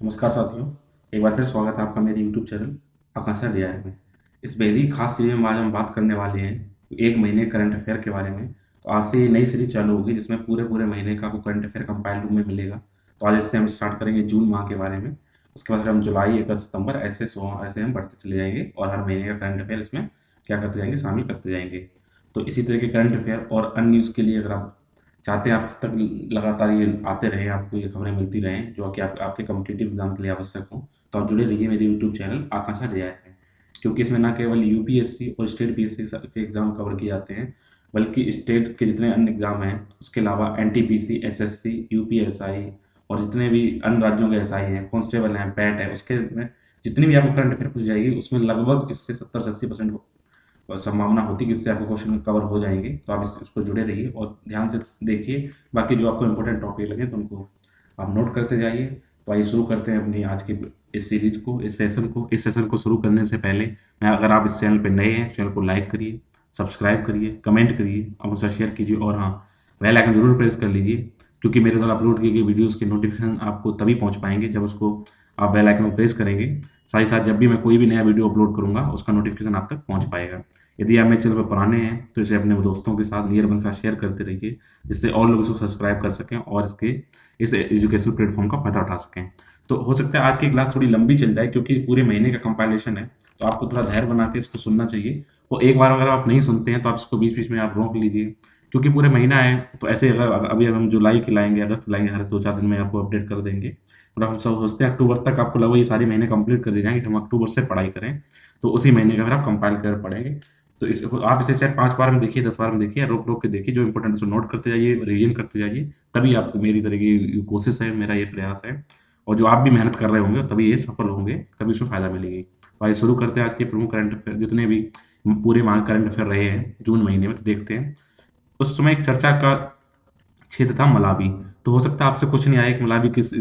नमस्कार साथियों, एक बार फिर स्वागत है आपका मेरे यूट्यूब चैनल आकांक्षा डीआई में। इस बेहद ही खास सीरीज में आज हम बात करने वाले हैं एक महीने करंट अफेयर के बारे में। तो आज से ये नई सीरीज चालू होगी जिसमें पूरे पूरे महीने का आपको करंट अफेयर कंपाइल्ड रूप में मिलेगा। तो आज इससे हम स्टार्ट करेंगे जून माह के बारे में। उसके बाद फिर हम जुलाई, अगस्त, सितंबर ऐसे हम बढ़ते चले जाएंगे और हर महीने का करंट अफेयर इसमें क्या करते जाएंगे, शामिल करते जाएंगे। तो इसी तरह के करंट अफेयर और अन्य न्यूज़ के लिए अगर आप चाहते हैं आप तक लगातार ये आते रहें, आपको ये खबरें मिलती रहें जो कि आपके कॉम्पिटिटिव एग्जाम के लिए आवश्यक हो, तो आप जुड़े रहिए मेरे यूट्यूब चैनल आकांक्षा डीआई में। क्योंकि इसमें ना केवल यूपीएससी और स्टेट पीएससी के एग्जाम कवर किए जाते हैं, बल्कि स्टेट के जितने अन्य एग्जाम हैं उसके अलावा एनटीपीसी, एसएससी, यूपीएसआई और जितने भी अन्य राज्यों के एसआई हैं, कांस्टेबल हैं, पैट है, उसके में जितनी भी आपको करंट अफेयर पूछ जाएगी उसमें लगभग इससे 70 से 80% और संभावना होती है कि इससे आपको क्वेश्चन कवर हो जाएंगे। तो आप इसको जुड़े रहिए और ध्यान से देखिए। बाकी जो आपको इंपॉर्टेंट टॉपिक लगे तो उनको आप नोट करते जाइए। तो आइए शुरू करते हैं अपनी आज की इस सीरीज को, इस सेशन को शुरू करने से पहले मैं, अगर आप इस चैनल पर नए हैं, चैनल को लाइक करिए, सब्सक्राइब करिए, कमेंट करिए और मुझसे शेयर कीजिए और हाँ, बेल आइकन जरूर प्रेस कर लीजिए, क्योंकि मेरे द्वारा अपलोड किए गए वीडियोज़ के नोटिफिकेशन आपको तभी पहुंच पाएंगे जब उसको आप बेल आइकन को प्रेस करेंगे। साथ ही साथ जब भी मैं कोई भी नया वीडियो अपलोड करूंगा उसका नोटिफिकेशन आप तक पहुंच पाएगा। यदि आप मेरे चैनल पर पुराने हैं तो इसे अपने दोस्तों के साथ, नियर वन के साथ शेयर करते रहिए, जिससे और लोग इसको सब्सक्राइब कर सकें और इस एजुकेशनल प्लेटफॉर्म का फायदा उठा सकें। तो हो सकता है आज की क्लास थोड़ी लंबी चल जाए क्योंकि पूरे महीने का कंपाइलेशन है, तो आपको थोड़ा धैर्य बना के इसको सुनना चाहिए। और एक बार अगर आप नहीं सुनते हैं तो आप इसको बीच बीच में आप रोक लीजिए, क्योंकि पूरे महीना है। तो ऐसे अगर अभी हम जुलाई की लाएंगे, अगस्त की लाएंगे, हर 2-4 दिन में आपको अपडेट कर देंगे। और हम सब सोचते हैं अक्टूबर तक आपको लगभग ये सारे महीने कंप्लीट कर दिए जाएंगे, हम अक्टूबर से पढ़ाई करें तो उसी महीने का फिर आप कंपाइल कर पढ़ेंगे। तो आप इसे चाहे 5 बार में देखिए, 10 बार में देखिए, रोक रोक के देखिए, जो इंपॉर्टेंट है नोट करते जाइए, रिवीजन करते जाइए। तभी आपको, मेरी तरह की कोशिश है, मेरा ये प्रयास है, और जो आप भी मेहनत कर रहे होंगे तभी ये सफल होंगे, तभी उसमें फायदा मिलेगी। तो आइए शुरू करते हैं आज के प्रमुख करंट अफेयर, जितने भी पूरे माह करंट अफेयर रहे हैं जून महीने में। तो देखते हैं। उस समय एक चर्चा का क्षेत्र था मलावी। तो हो सकता है आपसे क्वेश्चन आए कि मलावी किस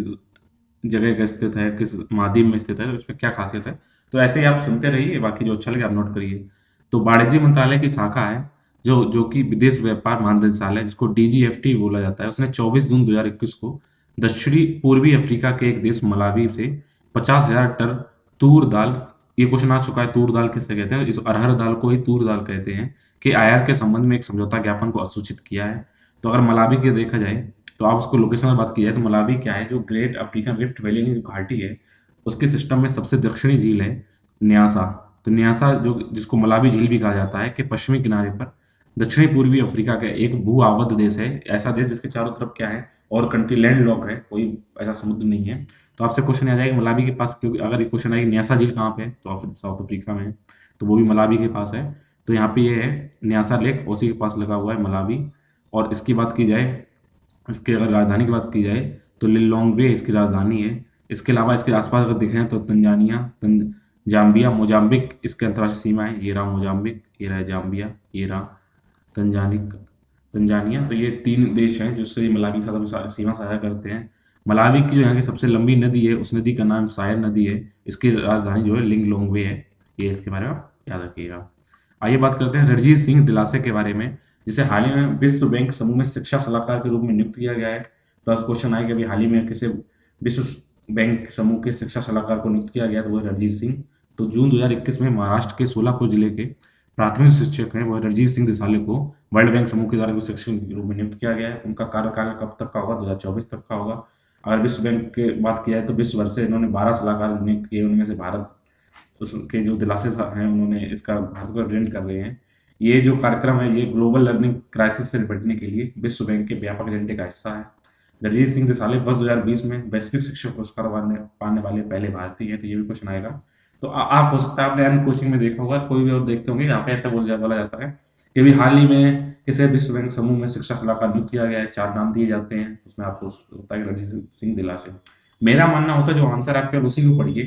जगह का स्थित है, किस महाद्वीप में स्थित है, उसमें क्या खासियत है। तो ऐसे ही आप सुनते रहिए, बाकी जो अच्छा लगे आप नोट करिए। तो वाणिज्य मंत्रालय की शाखा है जो कि विदेश व्यापार महानिदेशालय, जिसको डीजीएफटी बोला जाता है, उसने 24 जून 2021 को दक्षिणी पूर्वी अफ्रीका के एक देश मलावी से 50,000 टन तूर दाल, ये क्वेश्चन आ चुका है, तूर दाल किससे कहते हैं, इस अरहर दाल को ही तूर दाल कहते हैं, कि आयात के संबंध में एक समझौता ज्ञापन को अधिसूचित किया है। तो अगर मलावी के देखा जाए, तो आप उसको लोकेशन में बात की जाए तो मलावी क्या है, जो ग्रेट अफ्रीकन रिफ्ट वैली की जो घाटी है उसके सिस्टम में सबसे दक्षिणी झील है न्यासा। तो न्यासा, जो जिसको मलावी झील भी कहा जाता है, कि पश्चिमी किनारे पर दक्षिणी पूर्वी अफ्रीका का एक भू आवद्ध देश है, ऐसा देश जिसके चारों तरफ क्या है, और कंट्री लैंड लॉक है, कोई ऐसा समुद्र नहीं है। तो आपसे क्वेश्चन आ जाएगा मलावी के पास, क्योंकि अगर ये क्वेश्चन आएगा न्यासा झील कहाँ पे है, तो साउथ अफ्रीका में है, तो वो भी मलावी के पास है। तो यहाँ पे ये है न्यासा लेक, उसी के पास लगा हुआ है मलावी। और इसकी बात की जाए, इसके अगर राजधानी की बात की जाए तो लिलोंग्वे इसकी राजधानी है। इसके अलावा इसके आसपास अगर देखें तो जाम्बिया, मोजाम्बिक इसके अंतर्राष्ट्रीय सीमा है। ये रहा मोजाम्बिक, ये रहा जाम्बिया, ये रहा तंजानिक तंजानिया। तो ये 3 देश हैं जिससे मलावी के साथ हम सीमा साझा करते हैं। मलावी की जो यहाँ की सबसे लंबी नदी है, उस नदी का नाम सायर नदी है। इसकी राजधानी जो है लिंगलोंगवे है। ये इसके बारे में आप याद रखिएगा। आइए बात करते हैं रणजीत सिंह दिलासे के बारे में, जिसे हाल ही में विश्व बैंक समूह में शिक्षा सलाहकार के रूप में नियुक्त किया गया है। तो आज क्वेश्चन आए कि अभी हाल ही में किसे विश्व बैंक समूह के शिक्षा सलाहकार को नियुक्त किया गया, तो वो रणजीत सिंह। तो जून 2021 में महाराष्ट्र के सोलापुर जिले के प्राथमिक शिक्षक हैं वो रणजीत सिंह दिसाले को वर्ल्ड बैंक समूह के द्वारा शिक्षक के रूप में नियुक्त किया गया है। उनका कार्यकाल कब तक का होगा, 2024 तक का होगा। अगर विश्व बैंक की बात की जाए तो विश्व भर से इन्होंने 12 सलाहकार नियुक्त किए, उनमें से भारत उसके जो दिलासे हैं उन्होंने इसका भारत को रिप्रेजेंट कर रहे हैं। ये जो कार्यक्रम है ये ग्लोबल लर्निंग क्राइसिस से निपटने के लिए विश्व बैंक के व्यापक एजेंडे का हिस्सा है। रणजीत सिंह दिसाले वर्ष 2020 में वैश्विक शिक्षक पुरस्कार पाने वाले पहले भारतीय हैं। तो ये भी क्वेश्चन आएगा। तो आप हो सकता है आपने अन्य कोचिंग में देखा होगा, कोई भी और देखते होंगे, यहाँ पे ऐसा बोला जाता है कि भी हाल ही में किसे विश्व बैंक समूह में शिक्षा सलाहकार नियुक्त किया गया है। 4 नाम दिए जाते हैं, उसमें आपको होता है रणजीत सिंह दिलासे। मेरा मानना होता है जो आंसर आपके उसी को पढ़िए,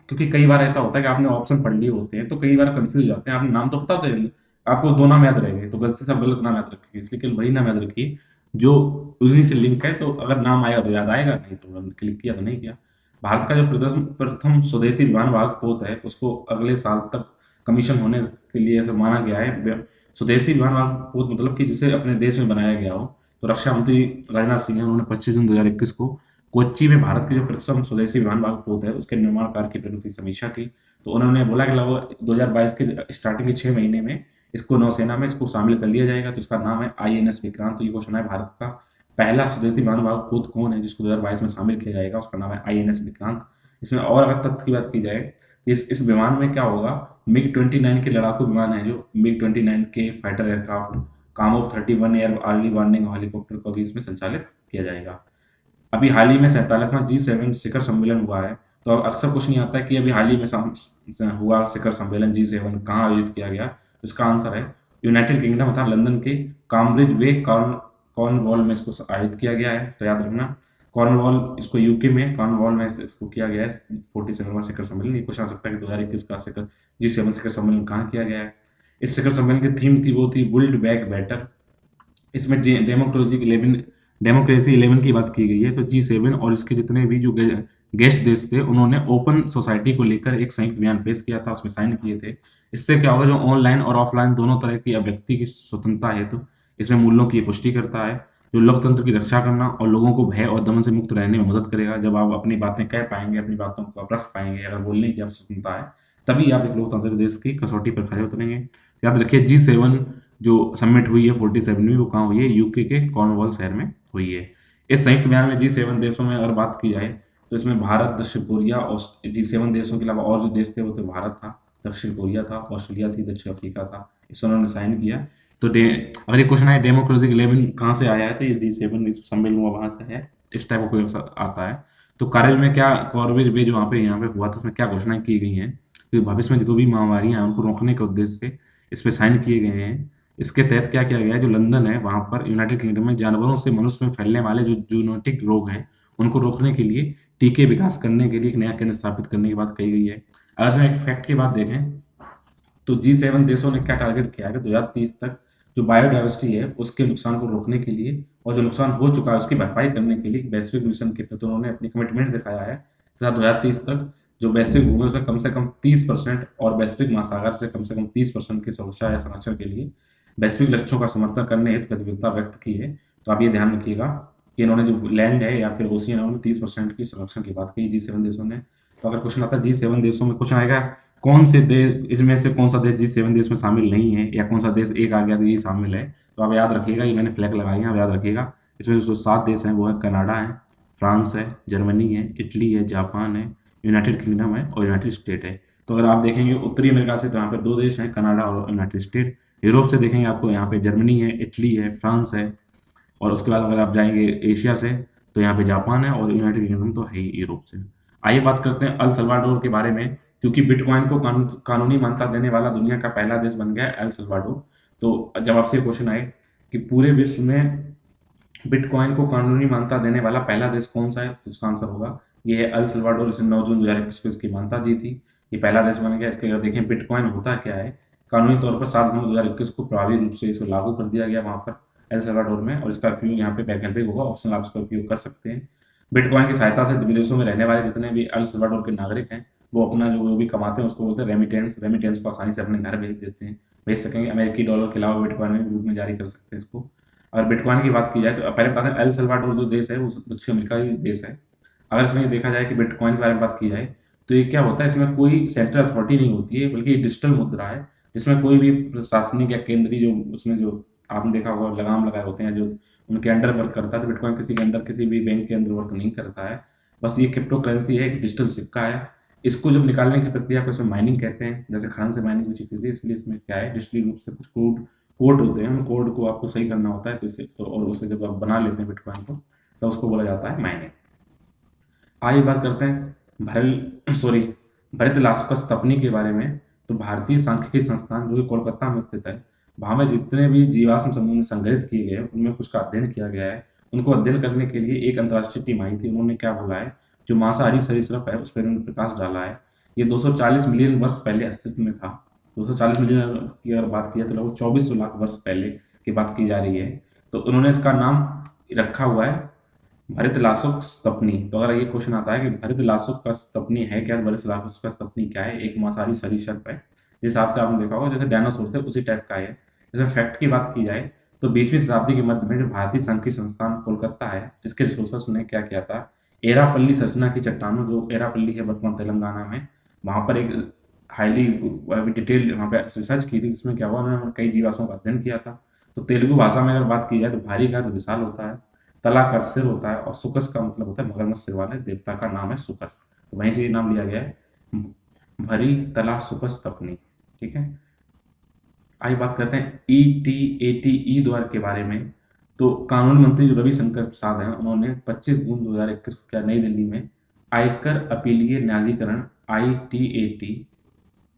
क्योंकि कई बार ऐसा होता है कि आपने ऑप्शन पढ़ लिए होते हैं तो कई बार कंफ्यूज जाते हैं। आपने नाम तो पता होते हैं, आपको 2 नाम याद रहेंगे तो गलती से आप गलत नाम याद रखेंगे, इसलिए केवल वही नाम याद रखिए जो उन्हीं से लिंक है। तो अगर नाम आएगा तो याद आएगा, नहीं तो क्लिक किया तो नहीं किया। भारत का जो प्रथम स्वदेशी विमान वाहक पोत है उसको अगले साल तक कमीशन होने के लिए ऐसा माना गया है। स्वदेशी विमान वाहक पोत मतलब कि जिसे अपने देश में बनाया गया हो। तो रक्षा मंत्री राजनाथ सिंह, उन्होंने 25 जून 2021 को कोच्चि में भारत की जो प्रथम स्वदेशी विमान वाहक पोत है उसके निर्माण कार्य की प्रगति की समीक्षा की। तो उन्होंने बोला कि लगभग 2022 के स्टार्टिंग के 6 महीने में इसको नौसेना में इसको शामिल कर लिया जाएगा। तो इसका नाम है आईएनएस विक्रांत। तो ये क्वेश्चन है, भारत का पहला स्वदेशी विमान वाहक पोत कौन है जिसको 2022 में शामिल किया जाएगा? उसका नाम है आईएनएस विक्रांत। इसमें और अगर तथ्य की बात की जाए, इस विमान में क्या होगा, मिग 29 के लड़ाकू विमान है, जो मिग 29 के fighter aircraft, Kamov 31 air early warning helicopter को भी इसमें संचालित किया जाएगा। अभी हाल ही में 47वां G7 शिखर सम्मेलन हुआ है। तो अब अक्सर क्वेश्चन ये आता है कि अभी हाल ही में हुआ शिखर सम्मेलन G7 कहाँ आयोजित किया गया? तो इसका आंसर है यूनाइटेड किंगडम अर्थात लंदन के कैम्ब्रिज वे कॉर्नवॉल में इसको आयोजित किया गया है। तो याद रखना, कॉर्नवॉल, इसको यूके में कॉर्नवॉल में इसको किया गया है 47वां शिखर सम्मेलन। ये क्वेश्चन आ सकता है कि 2021 का G7 शिखर सम्मेलन कहाँ किया गया है? इस शिखर सम्मेलन की थीम थी, वो थी बुल्ड बैक बेटर। इसमें डेमोक्रेसी 11 की बात की गई है। तो G7 और इसके जितने भी जो गेस्ट देश थे उन्होंने ओपन सोसाइटी को लेकर एक संयुक्त बयान पेश किया था, उसमें साइन किए थे। इससे क्या होगा, जो ऑनलाइन और ऑफलाइन दोनों तरह की व्यक्ति की स्वतंत्रता है, तो इसमें मूल्यों की पुष्टि करता है, जो लोकतंत्र की रक्षा करना और लोगों को भय और दमन से मुक्त रहने में मदद करेगा। जब आप अपनी बातें कह पाएंगे, अपनी बातों को आप रख पाएंगे, अगर बोलने की आप स्वतंत्रता है, तभी आप एक लोकतांत्रिक देश की कसौटी पर खड़े उतरेंगे। याद रखिए, G7 जो समिट हुई है 47वीं, वो कहाँ हुई है? यूके के कॉर्नवॉल शहर में हुई है। इस संयुक्त बयान में G7 देशों में अगर बात की जाए, तो इसमें भारत, दक्षिण कोरिया और G7 देशों के अलावा और जो देश थे वो थे भारत था, दक्षिण कोरिया था, ऑस्ट्रेलिया थी, दक्षिण अफ्रीका था। इस उन्होंने साइन किया। तो अगर ये क्वेश्चन है डेमोक्रेसी 11 कहाँ से आया है, तो ये G7 सम्मेलन हुआ वहां से है। इस टाइप का कोई आता है। तो कार्य में क्या, कॉर्बेज बे जो यहाँ पे हुआ था, उसमें क्या घोषणाएं की गई हैं, कि भविष्य में जो भी महामारियां हैं उनको रोकने के उद्देश्य से इस पे साइन किए गए हैं। इसके तहत क्या किया गया है, जो लंदन है वहाँ पर यूनाइटेड किंगडम में जानवरों से मनुष्य में फैलने वाले जो जूनोटिक रोग हैं उनको रोकने के लिए टीके विकास करने के लिए एक नया केंद्र स्थापित करने की बात कही गई है। अगर इसमें एक फैक्ट की बात देखें, तो G7 देशों ने क्या टारगेट किया है कि 2030 तक जो बायोडाइवर्सिटी है उसके नुकसान को रोकने के लिए और जो नुकसान हो चुका है उसकी भरपाई करने के लिए एक वैश्विक मिशन के प्रति उन्होंने अपनी कमिटमेंट दिखाया है तथा 2030 तक जो वैश्विक भूमि उसका कम से कम 30% और वैश्विक महासागर से कम 30% की सुरक्षा या संरक्षण के लिए वैश्विक लक्ष्यों का समर्थन करने हेतु प्रतिबद्धता व्यक्त की है। तो आप ये ध्यान रखिएगा कि इन्होंने जो लैंड है या फिर ओशियन है उन्होंने 30% की संरक्षण की बात की G7 देशों ने। तो अगर क्वेश्चन आता है G7 देशों में, क्वेश्चन आएगा कौन से देश, इसमें से कौन सा देश G7 देश में शामिल नहीं है, या कौन सा देश एक आ गया तो ये शामिल है? तो आप याद रखिएगा, ये मैंने फ्लैग लगाई है, आप याद रखिएगा। इसमें जो 7 देश हैं वो है कनाडा है, फ्रांस है, जर्मनी है, इटली है, जापान है, यूनाइटेड किंगडम है और यूनाइटेड स्टेट है। तो अगर आप देखेंगे उत्तरी अमेरिका से, तो यहाँ पे 2 देश हैं, कनाडा और यूनाइटेड स्टेट। यूरोप से देखेंगे आपको यहाँ पे जर्मनी है, इटली है, फ्रांस है, और उसके बाद अगर आप जाएंगे एशिया से, तो यहाँ पे जापान है और यूनाइटेड किंगडम तो है ही यूरोप से। आइए बात करते हैं अल सल्वाडोर के बारे में, क्योंकि बिटकॉइन को कानूनी मान्यता देने वाला दुनिया का पहला देश बन गया है अल सल्वाडोर। तो जब आपसे क्वेश्चन आए कि पूरे विश्व में बिटकॉइन को कानूनी मान्यता देने वाला पहला देश कौन सा है, तो इसका आंसर होगा ये है अल सल्वाडोर। इसे 9 जून 2021 को इसकी मान्यता दी थी, ये पहला देश बन गया। इसके अगर देखें बिटकॉइन होता क्या है, कानूनी तौर पर 7 दिसंबर 2021 को प्रभावी रूप से इसको लागू कर दिया गया वहाँ पर एल सल्वाडोर में, और इसका उपयोग यहाँ पे वैकल्पिक होगा, ऑप्शनल आप इसका उपयोग कर सकते हैं। बिटकॉइन की सहायता से विदेशों में रहने वाले जितने भी एल सल्वाडोर के नागरिक हैं वो अपना जो भी कमाते हैं उसको बोलते हैं रेमिटेंस। रेमिटेंस को आसानी से अपने घर भेज देते हैं, भेज सकेंगे। अमेरिकी डॉलर के अलावा बिटकॉइन में रूप में जारी कर सकते हैं इसको। अगर बिटकॉइन की बात की जाए तो पहले बता दें एल सल्वाडोर जो देश है वो दक्षिण अमेरिका ही देश है। अगर इसमें ये देखा जाए कि बिटकॉइन के बारे में बात की जाए, तो ये क्या होता है, इसमें कोई सेंट्रल अथॉरिटी नहीं होती है, बल्कि डिजिटल मुद्रा है जिसमें कोई भी प्रशासनिक या केंद्रीय जो उसमें जो आपने देखा होगा लगाम लगाए होते हैं जो उनके अंडर वर्क करता है। तो बिटकॉइन किसी के अंदर, किसी भी बैंक के अंदर वर्क नहीं करता है। बस ये क्रिप्टो करेंसी है, एक डिजिटल सिक्का है। इसको जब निकालने की प्रक्रिया को इसमें माइनिंग कहते हैं, जैसे खान से माइनिंग कुछ चीज़ है, इसलिए इसमें क्या है डिजिटली रूप से कुछ कोड होते हैं, उन कोड को आपको सही करना होता है। तो इसे और उसे जब आप बना लेते हैं बिटकॉइन को, तो उसको बोला जाता है माइनिंग। आइए बात करते हैं भरत लास्कस्तपनी के बारे में। तो भारतीय सांख्यिकी संस्थान जो कि कोलकाता में स्थित है, वहाँ में जितने भी जीवाश्म समूह संग्रहित किए गए उनमें कुछ का अध्ययन किया गया है। उनको अध्ययन करने के लिए एक अंतर्राष्ट्रीय टीम आई थी। उन्होंने क्या बोला है, जो मांसाहारी सरीसृप है उस पर उन्होंने प्रकाश डाला है। ये 240 मिलियन वर्ष पहले अस्तित्व में था। 240 मिलियन की अगर बात की जाए तो लगभग 2400 लाख वर्ष पहले की बात की जा रही है। तो उन्होंने इसका नाम रखा हुआ है भरत लासुक स्तपनी। तो अगर ये क्वेश्चन आता है कि भरत लासुक का स्तपनी है क्या, भरत लासुक का स्तपनी क्या है, एक मांसाहारी सरीसृप है। जिस हिसाब से आपने देखा होगा जैसे डायनासोर थे उसी टाइप का है। जैसे फैक्ट की बात की जाए तो 20वीं शताब्दी के मध्य में जो भारतीय सांख्यिकी संस्थान कोलकाता है, इसके रिसोर्सेस ने क्या किया था, एरापल्ली संरचना की चट्टानों, जो एरापल्ली है वर्तमान तेलंगाना में, वहाँ पर एक हाईली डिटेल्ड वहाँ पे रिसर्च की थी, जिसमें क्या हुआ, उन्होंने कई जीवाश्मों का अध्ययन किया था। तो तेलुगु भाषा में अगर बात की जाए तो भारी का अर्थ विशाल होता है, तला का सिर होता है, और सुकस का मतलब होता है मगरमच्छ सिर वाले देवता का नाम है सुकस, तो वहीं से ये नाम लिया गया है, भरी तला सुकस तपनी। ठीक है, आइए बात करते हैं ई द्वार के बारे में। तो कानून मंत्री जो रविशंकर प्रसाद हैं, उन्होंने 25 जून 2021 को क्या नई दिल्ली में आयकर अपीलीय न्यायाधिकरण ITAT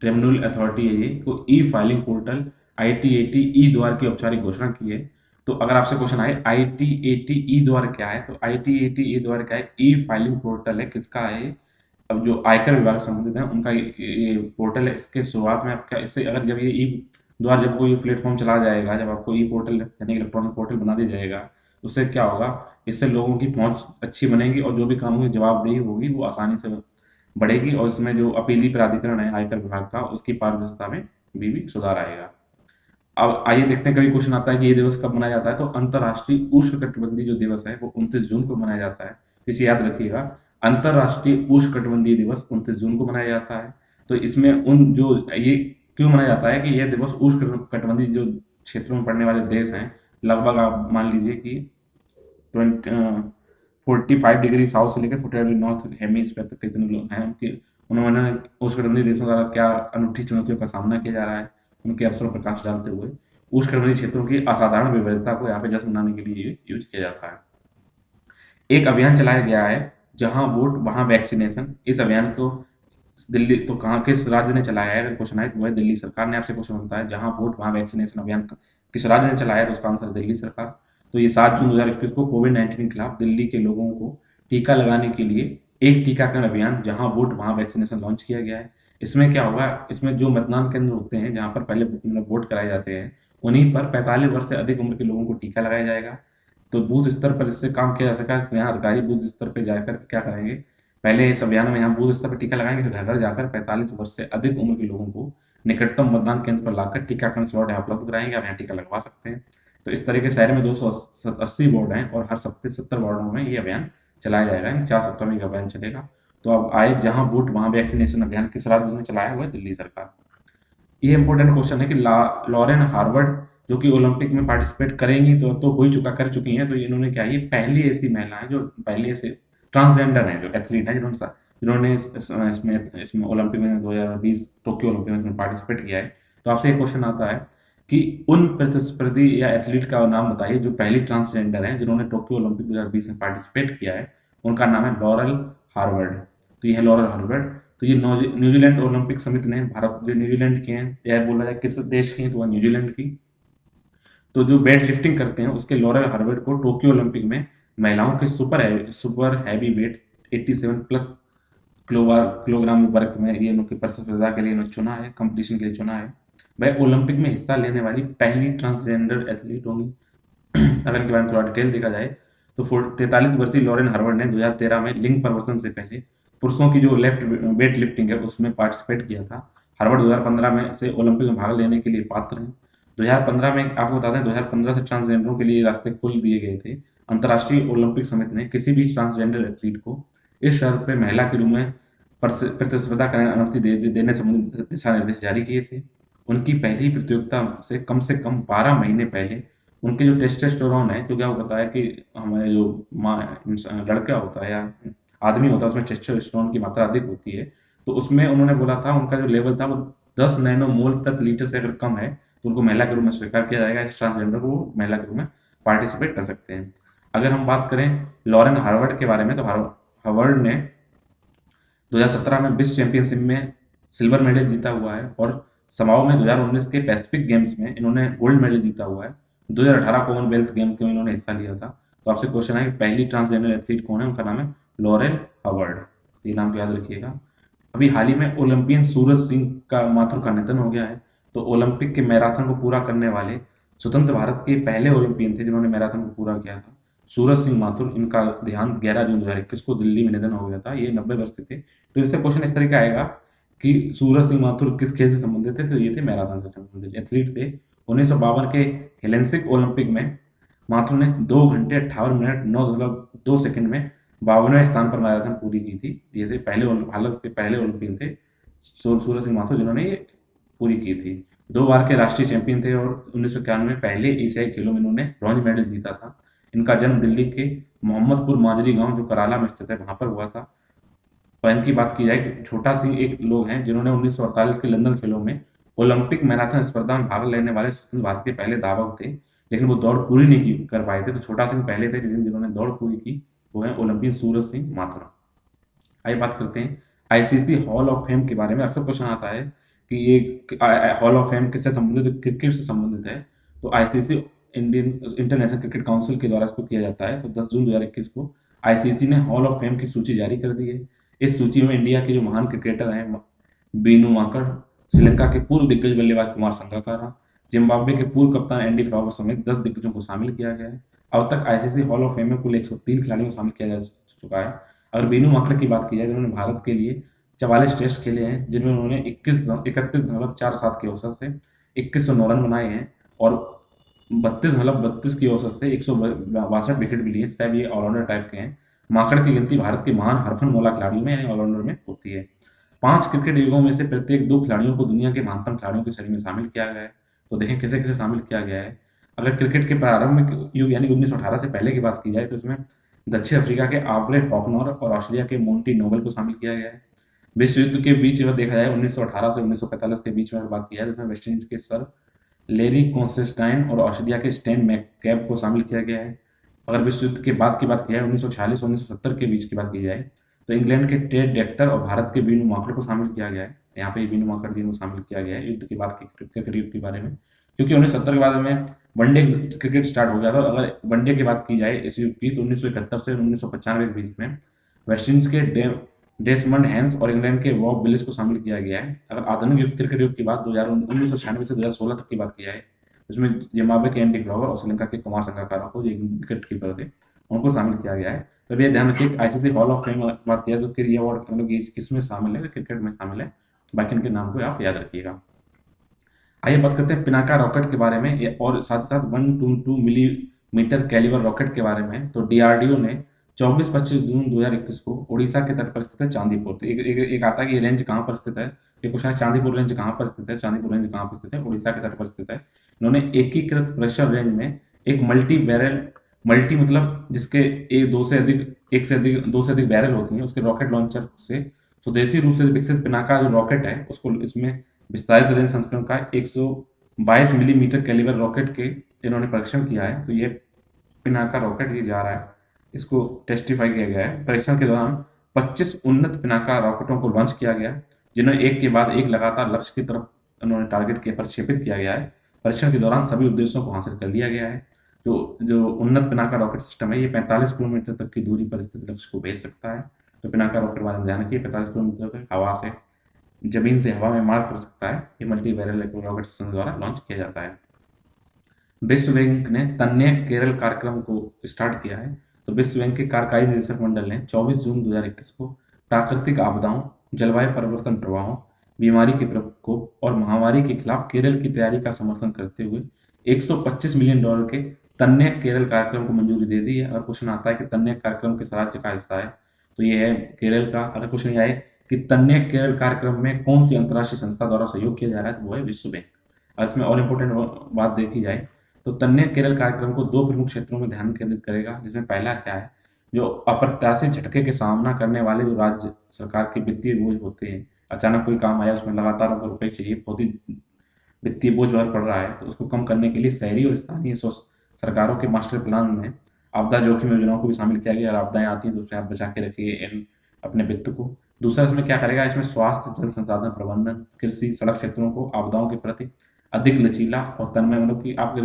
ट्रिब्यूनल अथॉरिटी है ये, को ई फाइलिंग पोर्टल ITAT ई द्वार की औपचारिक घोषणा की है। तो अगर आपसे क्वेश्चन आए ITAT ई द्वार क्या है, तो ITAT ई द्वार क्या है, ई फाइलिंग पोर्टल है, किसका है ये? अब जो आयकर विभाग से संबंधित है उनका ये पोर्टल है। इसके शुरुआत में आपका इससे अगर जब ये ई द्वार जब कोई प्लेटफॉर्म चला जाएगा, जब आपको ई पोर्टल यानी कि इलेक्ट्रॉनिक पोर्टल बना दिया जाएगा, उससे क्या होगा, इससे लोगों की पहुंच अच्छी बनेगी और जो भी कानून की जवाबदेही होगी वो आसानी से बढ़ेगी, और इसमें जो अपीली प्राधिकरण है आयकर विभाग का, उसकी पारदर्शिता में भी सुधार आएगा। अब आइए देखते हैं, कभी क्वेश्चन आता है कि ये दिवस कब मनाया जाता है, तो अंतर्राष्ट्रीय उष्णकटिबंधीय जो दिवस है वो 29 जून को मनाया जाता है। इसे याद रखिएगा, अंतर्राष्ट्रीय उष्णकटिबंधीय दिवस 29 जून को मनाया जाता है। तो इसमें उन जो ये क्यों मनाया जाता है कि यह दिवस उष्णकटिबंधीय जो क्षेत्रों में पड़ने वाले देश हैं, लगभग आप मान लीजिए कि 45 डिग्री साउथ से लेकर 45 डिग्री नॉर्थ हेमिस्फीयर तक कितने लोग हैं, उनके उन्होंने उष्णकटिबंधीय देशों द्वारा क्या अनूठी चुनौतियों का सामना किया जा रहा है, उनके अवसरों पर प्रकाश डालते हुए उष्णकटिबंधीय क्षेत्रों की असाधारण विविधता को यहाँ पे जश्न मनाने के लिए यूज किया जाता है। एक अभियान चलाया गया है, जहां वोट वहां वैक्सीनेशन। इस अभियान को दिल्ली, तो कहाँ किस राज्य ने चलाया है, अगर क्वेश्चन आए तो वह दिल्ली सरकार ने। आपसे क्वेश्चन बनता है जहां वोट वहां वैक्सीनेशन अभियान किस राज्य ने चलाया है, तो उसका आंसर दिल्ली सरकार। तो ये 7 जून 2021 को कोविड-19 के खिलाफ दिल्ली के लोगों को टीका लगाने के लिए एक टीकाकरण अभियान जहां वोट वहां वैक्सीनेशन लॉन्च किया गया है। इसमें क्या होगा, इसमें जो मतदान केंद्र होते हैं जहां पर पहले मतलब वोट कराए जाते हैं, उन्हीं पर 45 वर्ष से अधिक उम्र के लोगों को टीका लगाया जाएगा। तो बूथ स्तर पर इससे काम किया जा सका है, तो यहाँ अधिकारी बूथ स्तर पर जाकर क्या करेंगे, पहले इस अभियान में यहाँ बूथ स्तर पर टीका लगाएंगे, फिर घर घर जाकर 45 वर्ष से अधिक उम्र के लोगों को निकटतम मतदान केंद्र पर लाकर टीकाकरण स्लॉट यहाँ उपलब्ध कराएंगे, आप यहाँ टीका लगवा सकते हैं। तो इस तरीके शहर में 280 वार्ड हैं और हर सप्ताह 70 वार्डों में ये अभियान चलाया जाएगा, इन 4 सप्ताह में ये अभियान चलेगा। तो अब आए जहां वोट वहां वैक्सीनेशन अभियान किस राज्य ने चलाया हुआ है, दिल्ली सरकार। ये इंपॉर्टेंट क्वेश्चन है कि लॉरेन हार्वर्ड जो कि ओलंपिक में पार्टिसिपेट करेंगी, तो हो ही चुका, कर चुकी हैं। तो इन्होंने क्या, ये पहली ऐसी महिला है जो पहले से ट्रांसजेंडर है, जो एथलीट है, जिन्होंने इसमें ओलंपिक में 2020 टोक्यो ओलंपिक में पार्टिसिपेट किया है। तो आपसे एक क्वेश्चन आता है कि उन प्रतिस्पर्धी या एथलीट का नाम बताइए जो पहली ट्रांसजेंडर है जिन्होंने टोक्यो ओलंपिक 2020 में पार्टिसिपेट किया है। उनका नाम है लॉरल हार्वर्ड। तो ये है लॉरल हार्वर्ड। तो ये न्यूजीलैंड ओलंपिक समिति ने, भारत जो न्यूजीलैंड के हैं, या बोला जाए किस देश की हैं, तो वह न्यूजीलैंड की। तो जो वेट लिफ्टिंग करते हैं उसके लॉरल हार्वर्ड को टोक्यो ओलंपिक में महिलाओं के super heavy weight 87 plus kilogram वर्ग में ये उनकी प्रतिस्पर्धा के लिए इन्होंने चुना है, कंपटीशन के लिए चुना है। वह ओलंपिक में हिस्सा लेने वाली पहली ट्रांसजेंडर एथलीट होंगी। अगर इनके बारे में थोड़ा डिटेल देखा जाए तो 43 वर्षीय लॉरेन हार्वर्ड ने 2013 में लिंग परिवर्तन से पहले पुरुषों की जो वेट लिफ्टिंग है उसमें पार्टिसिपेट किया था। हार्वर्ड 2015 में से ओलंपिक में भाग लेने के लिए पात्र हैं। 2015 में आपको बता दें, 2015 से ट्रांसजेंडरों के लिए रास्ते खोल दिए गए थे। अंतर्राष्ट्रीय ओलंपिक समिति ने किसी भी ट्रांसजेंडर एथलीट को इस शर्त पर महिला के रूप में प्रतिस्पर्धा करने की अनुमति देने संबंधी दिशा निर्देश जारी किए थे। उनकी पहली प्रतियोगिता से कम 12 महीने पहले उनके जो टेस्टोस्टेरोन है, क्योंकि आपको बताया कि हमारे जो लड़का होता है या आदमी होता है उसमें टेस्टोस्टेरोन की मात्रा अधिक होती है। तो उसमें उन्होंने बोला था उनका जो लेवल था वो 10 नैनोमोल प्रति लीटर से अगर कम है तो उनको महिला के रूप में स्वीकार किया जाएगा। इस ट्रांसजेंडर को महिला के रूप में पार्टिसिपेट कर सकते हैं। अगर हम बात करें लॉरेन हार्वर्ड के बारे में, तो हार्वर्ड ने 2017 में विश्व चैंपियनशिप में सिल्वर मेडल जीता हुआ है, और समाओ में 2019 के पैसिफिक गेम्स में इन्होंने गोल्ड मेडल जीता हुआ है। 2018 कॉमनवेल्थ गेम में इन्होंने हिस्सा लिया था। तो आपसे क्वेश्चन है कि पहली ट्रांसजेंडर एथलीट कौन है, उनका नाम है लॉरेल हार्वर्ड। ये नाम को याद रखिएगा। अभी हाल ही में ओलंपियन सूरज सिंह का माथुर का निधन हो गया है। तो ओलंपिक के मैराथन को पूरा करने वाले स्वतंत्र भारत के पहले ओलंपियन थे जिन्होंने मैराथन को पूरा किया था, सूरज सिंह माथुर। इनका देहांत 11 जून 2021 को दिल्ली में निधन हो गया था। ये 90 वर्ष के थे। तो इससे क्वेश्चन इस तरह का आएगा कि सूरज सिंह माथुर किस खेल से संबंधित थे, तो ये थे मैराथन से संबंधित एथलीट थे। 1952 के हेलेंसिक ओलंपिक में माथुर ने 2 घंटे 58 मिनट 9.2 सेकंड में 52वें स्थान पर मैराथन पूरी की थी। ये थे भारत के पहले ओलंपियन थे सूरज सिंह माथुर, जिन्होंने ये पूरी की थी। 2 बार के राष्ट्रीय चैंपियन थे और 1991 में पहले एशियाई खेलों में इन्होंने ब्रॉन्ज मेडल जीता था। इनका जन्म दिल्ली के मोहम्मदपुर माजरी गांव, जो कराला में स्थित है, वहां पर हुआ था। और इनकी बात की जाए कि छोटा सिंह एक लोग हैं जिन्होंने 1948 के लंदन खेलों में ओलंपिक मैराथन स्पर्धा में भाग लेने वाले स्वतंत्र भारत के पहले धावक थे, लेकिन वो दौड़ पूरी नहीं कर पाए थे। तो छोटा सिंह पहले थे जिन्होंने दौड़ पूरी की, वो है ओलंपियन सूरज सिंह माथुर। आइए बात करते हैं आईसीसी हॉल ऑफ फेम के बारे में। अक्सर क्वेश्चन आता है कि ये हॉल ऑफ फेम किससे संबंधित है? क्रिकेट से संबंधित है। तो ICC Indian international cricket council के द्वारा इसको किया जाता है। तो 10 जून 2021 को आईसीसी ने हॉल ऑफ फेम की सूची जारी कर दी है। इस सूची में इंडिया के जो महान क्रिकेटर हैं, बीनू माकड़, श्रीलंका के पूर्व दिग्गज बल्लेबाज कुमार संगकारा, जिम्बाब्वे के पूर्व कप्तान एंडी फ्लावर समेत 10 दिग्गजों को शामिल किया गया है। अब तक आईसीसी हॉल ऑफ फेम में कुल 103 खिलाड़ियों को शामिल किया जा चुका है। अगर बीनू माकड़ की बात की जाए, जिन्होंने भारत के लिए 44 टेस्ट खेले हैं, जिनमें उन्होंने 31.47 की औसत से 2109 रन बनाए हैं और 32 की औसत से 162 विकेट भी लिए, शायद ये ऑलराउंडर टाइप के हैं। माकड़ की गिनती भारत के महान हरफनमौला खिलाड़ियों में यानी ऑलराउंडर में होती है। 5 क्रिकेट युगों में से प्रत्येक 2 खिलाड़ियों को दुनिया के महानतम खिलाड़ियों की श्रेणी में शामिल किया गया है। तो देखें किसे-किसे शामिल किया गया है। अगर क्रिकेट के प्रारंभिक युग यानी 1918 से पहले की बात की जाए, तो इसमें दक्षिण अफ्रीका के आल्फ्रेड फॉकनर और ऑस्ट्रेलिया के मोंटी नोबल को शामिल किया गया है। विश्व युद्ध के बीच अगर देखा जाए 1918 से 1945 के बीच में अगर बात की जाए, तो इसमें वेस्टइंडीज के सर लेरी कॉन्स्टेंटाइन और ऑस्ट्रेलिया के स्टैन मैककैब को शामिल किया गया है। अगर विश्व युद्ध के बाद की बात की जाए 1946 और 1970 के बीच की बात की जाए, तो इंग्लैंड के टेड डेक्टर और भारत के बीनू माकड़ को शामिल किया गया है। यहाँ पे बीनू माकड़ जी को शामिल किया गया है युद्ध के बाद के क्रिकेट युद्ध के बारे में, क्योंकि 1970 के बाद में वनडे क्रिकेट स्टार्ट हो गया था। अगर वनडे की बात की जाए इस युद्ध की, तो 1971 से 1995 के बीच में वेस्टइंडीज के डेसमंड हैंस और इंग्लैंड के बॉब विलिस को शामिल किया गया है। अगर आधुनिक क्रिकेट युग की बात 1996 से 2016 तक की बात की जाए, उसमें जिम्बाब्वे के एंडी फ्लावर और श्रीलंका के कुमार संगकारा को, जो विकेट कीपर थे, उनको शामिल किया गया है। तो अब ये ध्यान रखिए आईसीसी हॉल ऑफ फेम बात किया तो फिर ये अवार्ड मतलब ये किसमें शामिल है? क्रिकेट में शामिल है। बाकी इनके नाम को आप याद रखिएगा। आइए बात करते हैं पिनाका रॉकेट के बारे में और साथ ही साथ 122 मिलीमीटर कैलिबर रॉकेट के बारे में। तो डीआरडीओ ने 24-25 जून 2021 को उड़ीसा के तट पर स्थित है चांदीपुर। तो एक आता है कि ये रेंज कहाँ पर स्थित है। ये क्वेश्चन है चांदीपुर रेंज कहाँ पर स्थित है। चांदीपुर रेंज कहाँ पर स्थित है? उड़ीसा के तट पर स्थित है। इन्होंने एकीकृत प्रेशर रेंज में एक मल्टी बैरल, मल्टी मतलब जिसके एक से अधिक 2 से अधिक बैरल होती हैं, उसके रॉकेट लॉन्चर से स्वदेशी रूप से विकसित पिनाका जो रॉकेट है, उसको इसमें विस्तारित रेंज संस्करण का 122 मिलीमीटर कैलिबर रॉकेट के इन्होंने परीक्षण किया है। तो ये पिनाका रॉकेट ये जा रहा है, इसको टेस्टिफाई किया गया है। परीक्षण के दौरान 25 उन्नत पिनाका रॉकेटों को लॉन्च किया गया, जिन्हें एक के बाद एक लगातार लक्ष्य की तरफ उन्होंने टारगेट के प्रक्षेपित किया गया है। परीक्षण के दौरान सभी उद्देश्यों को हासिल कर लिया गया है। जो जो उन्नत पिनाका रॉकेट सिस्टम है, ये 45 किलोमीटर तक की दूरी पर स्थित लक्ष्य को भेज सकता है। तो पिनाका रॉकेट बारे में ध्यान रखिए, 45 किलोमीटर तक हवा से जमीन से हवा में मार कर सकता है। ये मल्टी बैरल रॉकेट सिस्टम द्वारा लॉन्च किया जाता है। विश्व बैंक ने तन्मय केरल कार्यक्रम को स्टार्ट किया है। तो विश्व बैंक के कार्यकारी निदेशक मंडल ने 24 जून 2021 को प्राकृतिक आपदाओं, जलवायु परिवर्तन प्रभावों, बीमारी के प्रकोप और महामारी के खिलाफ केरल की तैयारी का समर्थन करते हुए $125 मिलियन के तन्मय केरल कार्यक्रम को मंजूरी दे दी है। और क्वेश्चन आता है कि तन्मय कार्यक्रम किस राज्य का हिस्सा है? तो ये है केरल का। अगर क्वेश्चन ये आए कि तन्मय केरल कार्यक्रम में कौन सी अंतर्राष्ट्रीय संस्था द्वारा सहयोग किया जा रहा है, तो वो है विश्व बैंक। और इसमें और इम्पोर्टेंट बात देखी जाए तो तन्मय केरल कार्यक्रम को 2 प्रमुख क्षेत्रों में ध्यान केंद्रित करेगा, जिसमें पहला क्या है, जो अप्रत्याशित झटके के सामना करने वाले जो राज्य सरकार के वित्तीय बोझ होते हैं, अचानक कोई काम आया उसमें लगातार उनको रुपए चाहिए, बहुत ही वित्तीय बोझ बढ़ पड़ रहा है, तो उसको कम करने के लिए शहरी और स्थानीय सरकारों के मास्टर प्लान में आपदा जोखिम योजनाओं को भी शामिल किया गया। और आपदाएं आती हैं तो उससे आप बचा के रखिए अपने वित्त को। दूसरा इसमें क्या करेगा, इसमें स्वास्थ्य, जल संसाधन प्रबंधन, कृषि, सड़क क्षेत्रों को आपदाओं के प्रति अधिक लचीला और तन्मय, मतलब कि आपको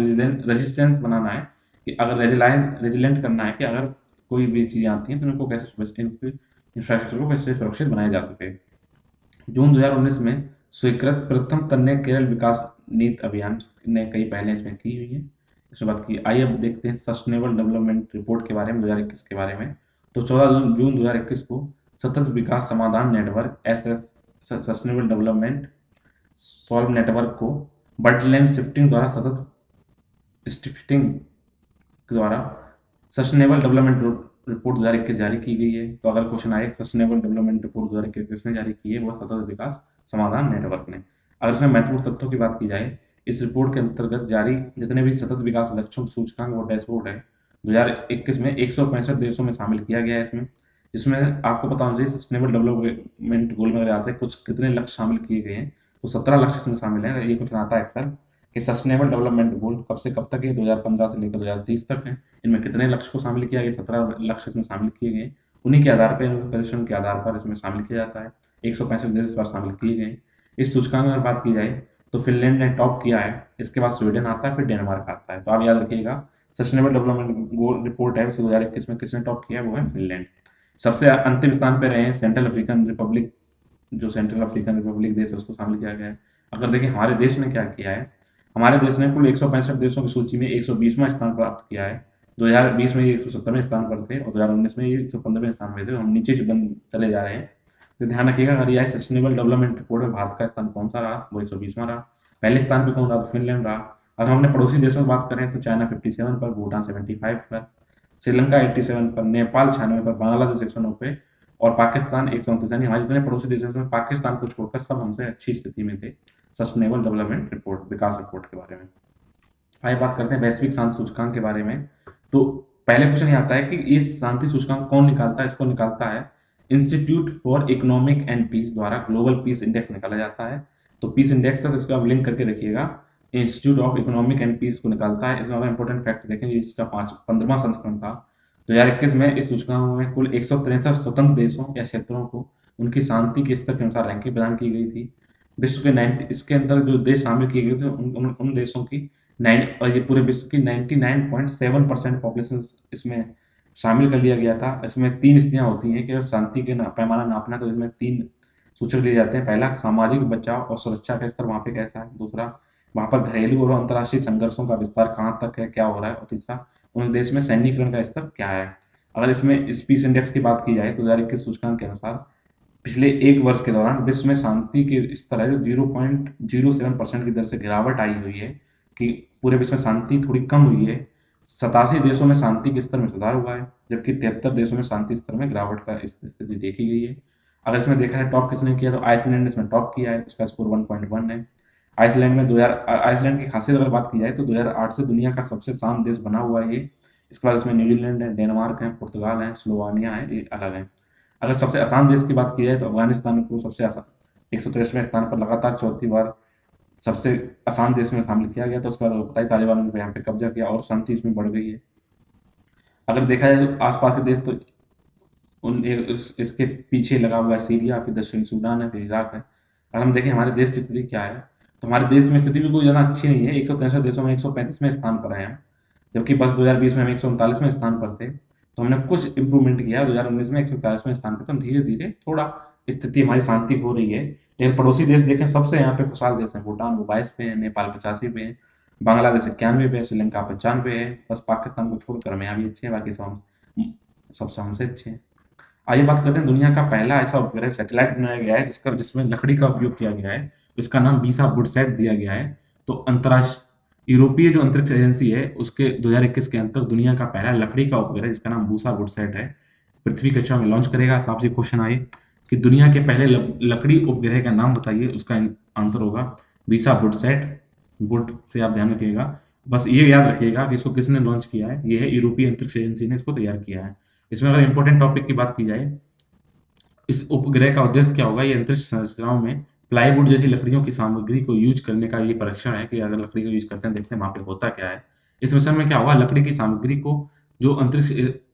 रेजिस्टेंस बनाना है कि अगर रेजिलेंट करना है कि अगर कोई भी चीज़ें आती हैं तो उनको कैसे इंफ्रास्ट्रक्चर को कैसे सुरक्षित बनाया जा सके। जून 2019 में स्वीकृत प्रथम तन्मय केरल विकास नीति अभियान ने कई पहलें इसमें की हुई हैं। इसके बाद की आइए अब देखते हैं सस्टेनेबल डेवलपमेंट रिपोर्ट के बारे में 2021 के बारे में। तो 14 जून 2021 को सतत विकास समाधान network sustainable development solve network को बर्डलैंड शिफ्टिंग द्वारा सतत शिफ्टिंग द्वारा सस्टेनेबल डेवलपमेंट रिपोर्ट 2021 जारी की गई है। तो अगर क्वेश्चन आए सस्टेनेबल डेवलपमेंट रिपोर्ट 2021 किसने जारी की है, वो सतत विकास समाधान नेटवर्क ने। अगर इसमें महत्वपूर्ण तथ्यों की बात की जाए, इस रिपोर्ट के अंतर्गत जारी जितने भी सतत विकास लक्ष्यों सूचकांक और डैशबोर्ड है 2021 में 165 देशों में शामिल किया गया है इसमें, जिसमें आपको पता होना चाहिए सस्टेनेबल डेवलपमेंट गोल में अगर आता है कुछ कितने लक्ष्य शामिल किए गए हैं, तो 17 लक्ष्य इसमें शामिल है। ये क्वेश्चन आता है अक्सर कि सस्टेनेबल डेवलपमेंट गोल कब से कब तक है, 2015 से लेकर 2030 तक है, इनमें कितने लक्ष्य को शामिल किया गया, 17 लक्ष्य इसमें शामिल किए गए, उन्हीं के आधार पर परिश्रम के आधार पर इसमें शामिल किया जाता है। 165 देश इस बार शामिल किए गए। इस सूचकांक में अगर बात की जाए तो फिनलैंड ने टॉप किया है, इसके बाद स्वीडन आता है, फिर डेनमार्क आता है। तो आप याद रखिएगा सस्टेनेबल डेवलपमेंट गोल रिपोर्ट है उसे 2021 में किसने टॉप किया, वो है फिनलैंड। सबसे अंतिम स्थान पर रहे हैं सेंट्रल अफ्रीकन रिपब्लिक, जो सेंट्रल अफ्रीकन रिपब्लिक देश है उसको शामिल किया गया है। अगर देखें हमारे देश ने क्या किया है, हमारे देश ने कुल 165 देशों की सूची में 120वां स्थान प्राप्त किया है। 2020 में ये 170वें स्थान पर थे और 2019 में ये 115वें स्थान पे थे। हम नीचे से बन चले जा रहे हैं। तो ध्यान रखिएगा अगर यह सस्टेनेबल डेवलपमेंट रिपोर्ट में भारत का स्थान कौन सा रहा, वो 120वां रहा। पहले स्थान पे कौन रहा, तो फिनलैंड रहा। अगर हम अपने पड़ोसी देशों की बात करें तो चाइना 57 पर, भूटान 75 पर, श्रीलंका 87 पर, नेपाल 96 पर, बांग्लादेश 190 और पाकिस्तान 129। यानी हमारे जितने पड़ोसी देश हैं उसमें पाकिस्तान को छोड़कर सब हमसे अच्छी स्थिति में थे सस्टेनेबल डेवलपमेंट रिपोर्ट विकास रिपोर्ट के बारे में। आइए बात करते हैं वैश्विक शांति सूचकांक के बारे में। तो पहले क्वेश्चन ये आता है कि ये शांति सूचकांक कौन निकालता है, इसको निकालता है institute for economic and peace द्वारा ग्लोबल पीस इंडेक्स निकाला जाता है। तो पीस इंडेक्स तक इसका आप लिंक करके रखिएगा, institute of economic and peace को निकालता है। इसमें इंपॉर्टेंट फैक्ट देखें, इसका 15वां संस्करण था। 2021 में इस सूचकांक में कुल 163 स्वतंत्र देशों या क्षेत्रों को उनकी शांति के स्तर के अनुसार रैंकिंग प्रदान की गई थी। विश्व के 90 इसके अंदर जो देश शामिल किए गए थे उन देशों की और ये पूरे विश्व की 99.7% पॉपुलेशन इसमें शामिल कर लिया गया था। इसमें 3 स्थितियाँ होती हैं कि शांति के पैमाना नापना, तो इसमें 3 सूचक दिए जाते हैं। पहला सामाजिक बचाव और सुरक्षा का स्तर वहाँ पे कैसा है, दूसरा वहाँ पर घरेलू और अंतर्राष्ट्रीय संघर्षों का विस्तार कहाँ तक है, क्या हो रहा है, और तीसरा उन देश में सैन्यीकरण का स्तर क्या है। अगर इसमें इस पीस इंडेक्स की बात की जाए तो 2021 सूचकांक के अनुसार पिछले 1 वर्ष के दौरान विश्व में शांति के स्तर है जो 0.07% की दर से गिरावट आई हुई है, कि पूरे विश्व में शांति थोड़ी कम हुई है। 87 देशों में शांति के स्तर में सुधार हुआ है, जबकि 73 देशों में शांति स्तर में गिरावट का स्थिति देखी गई है। अगर इसमें देखा है टॉप किसने किया, तो आइसलैंड ने इसमें टॉप किया है, उसका स्कोर 1.1 है। आइसलैंड में 2000 आइसलैंड की खासियत अगर बात की जाए तो 2008 से दुनिया का सबसे शांत देश बना हुआ है ये। इसके बाद इसमें न्यूजीलैंड है, डेनमार्क है, पुर्तगाल है, स्लोवानिया है, ये अलग है। अगर सबसे आसान देश की बात की जाए तो अफगानिस्तान को सबसे आसान 163वें स्थान पर लगातार चौथी बार सबसे आसान देश में शामिल किया गया। तो उसके बाद बताइए तालिबान ने यहाँ पे कब्जा किया और शांति इसमें बढ़ गई है। अगर देखा जाए तो आसपास के देश तो इसके पीछे लगा हुआ है सीरिया, फिर दक्षिणी सूडान है, फिर इराक है। अगर हम देखें हमारे देश की स्थिति क्या है, तो हमारे देश में स्थिति भी कोई ज़्यादा अच्छी नहीं है। 163 देशों में 135वें स्थान पर हैं हम, जबकि बस 2020 में हम 139वें स्थान पर थे। तो हमने कुछ इंप्रूवमेंट किया, 2019 में 141वें स्थान पर, तो धीरे धीरे थोड़ा स्थिति हमारी शांति हो रही है। लेकिन पड़ोसी देश देखें सबसे यहाँ पे खुशहाल देश है, भूटान वो 22 पे है, नेपाल 85 पे है, बांग्लादेश 91 पे है, श्रीलंका 95 है। बस पाकिस्तान को छोड़कर हम यहाँ भी अच्छे हैं, बाकी सबसे हमसे अच्छे हैं। आइए बात करते हैं दुनिया का पहला ऐसा उपग्रह सैटेलाइट बनाया गया है जिसमें लकड़ी का उपयोग किया गया है। इसका नाम वीसा वुडसैट दिया गया है। तो अंतर्राष्ट्रीय यूरोपीय जो अंतरिक्ष एजेंसी है उसके 2021 के अंतर दुनिया का पहला लकड़ी का उपग्रह जिसका नाम वीसा वुडसैट है पृथ्वी कक्षा में लॉन्च करेगा। तो आपसे क्वेश्चन आए कि दुनिया के पहले लकड़ी उपग्रह का नाम बताइए, उसका आंसर होगा वीसा वुडसैट। वुड से आप ध्यान रखिएगा, बस ये याद रखिएगा कि इसको किसने लॉन्च किया है, ये है यूरोपीय अंतरिक्ष एजेंसी ने इसको तैयार किया है। इसमें अगर इंपॉर्टेंट टॉपिक की बात की जाए, इस उपग्रह का उद्देश्य क्या होगा, ये अंतरिक्ष संरचनाओं में प्लाईवुड जैसी लकड़ियों की सामग्री को यूज करने का ये परीक्षण है कि अगर लकड़ी को यूज करते हैं देखते हैं वहाँ पे होता क्या है। इस मिशन में क्या होगा, लकड़ी की सामग्री को जो अंतरिक्ष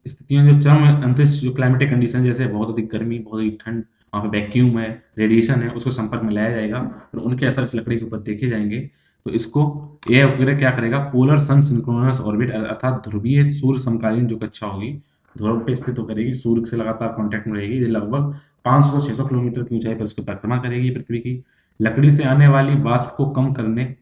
स्थितियों जो चरम अंतरिक्ष जो क्लाइमेटिक कंडीशन जैसे बहुत अधिक गर्मी, बहुत अधिक ठंड, वहाँ पे वैक्यूम है, रेडिएशन है, उसको संपर्क में लाया जाएगा और उनके असर इस लकड़ी के ऊपर देखे जाएंगे। तो इसको यह उपग्रह क्या करेगा, पोलर सन सिंक्रोनस ऑर्बिट अर्थात ध्रुवीय सूर्य समकालीन जो कक्षा होगी ध्रुव पे स्थित होकर रहेगी, सूर्य से लगातार कांटेक्ट में रहेगी। ये लगभग 500 से 600 किलोमीटर की ऊंचाई पर इसको परिक्रमा करेगी पृथ्वी की। लकड़ी से आने वाली वाष्प को कम करने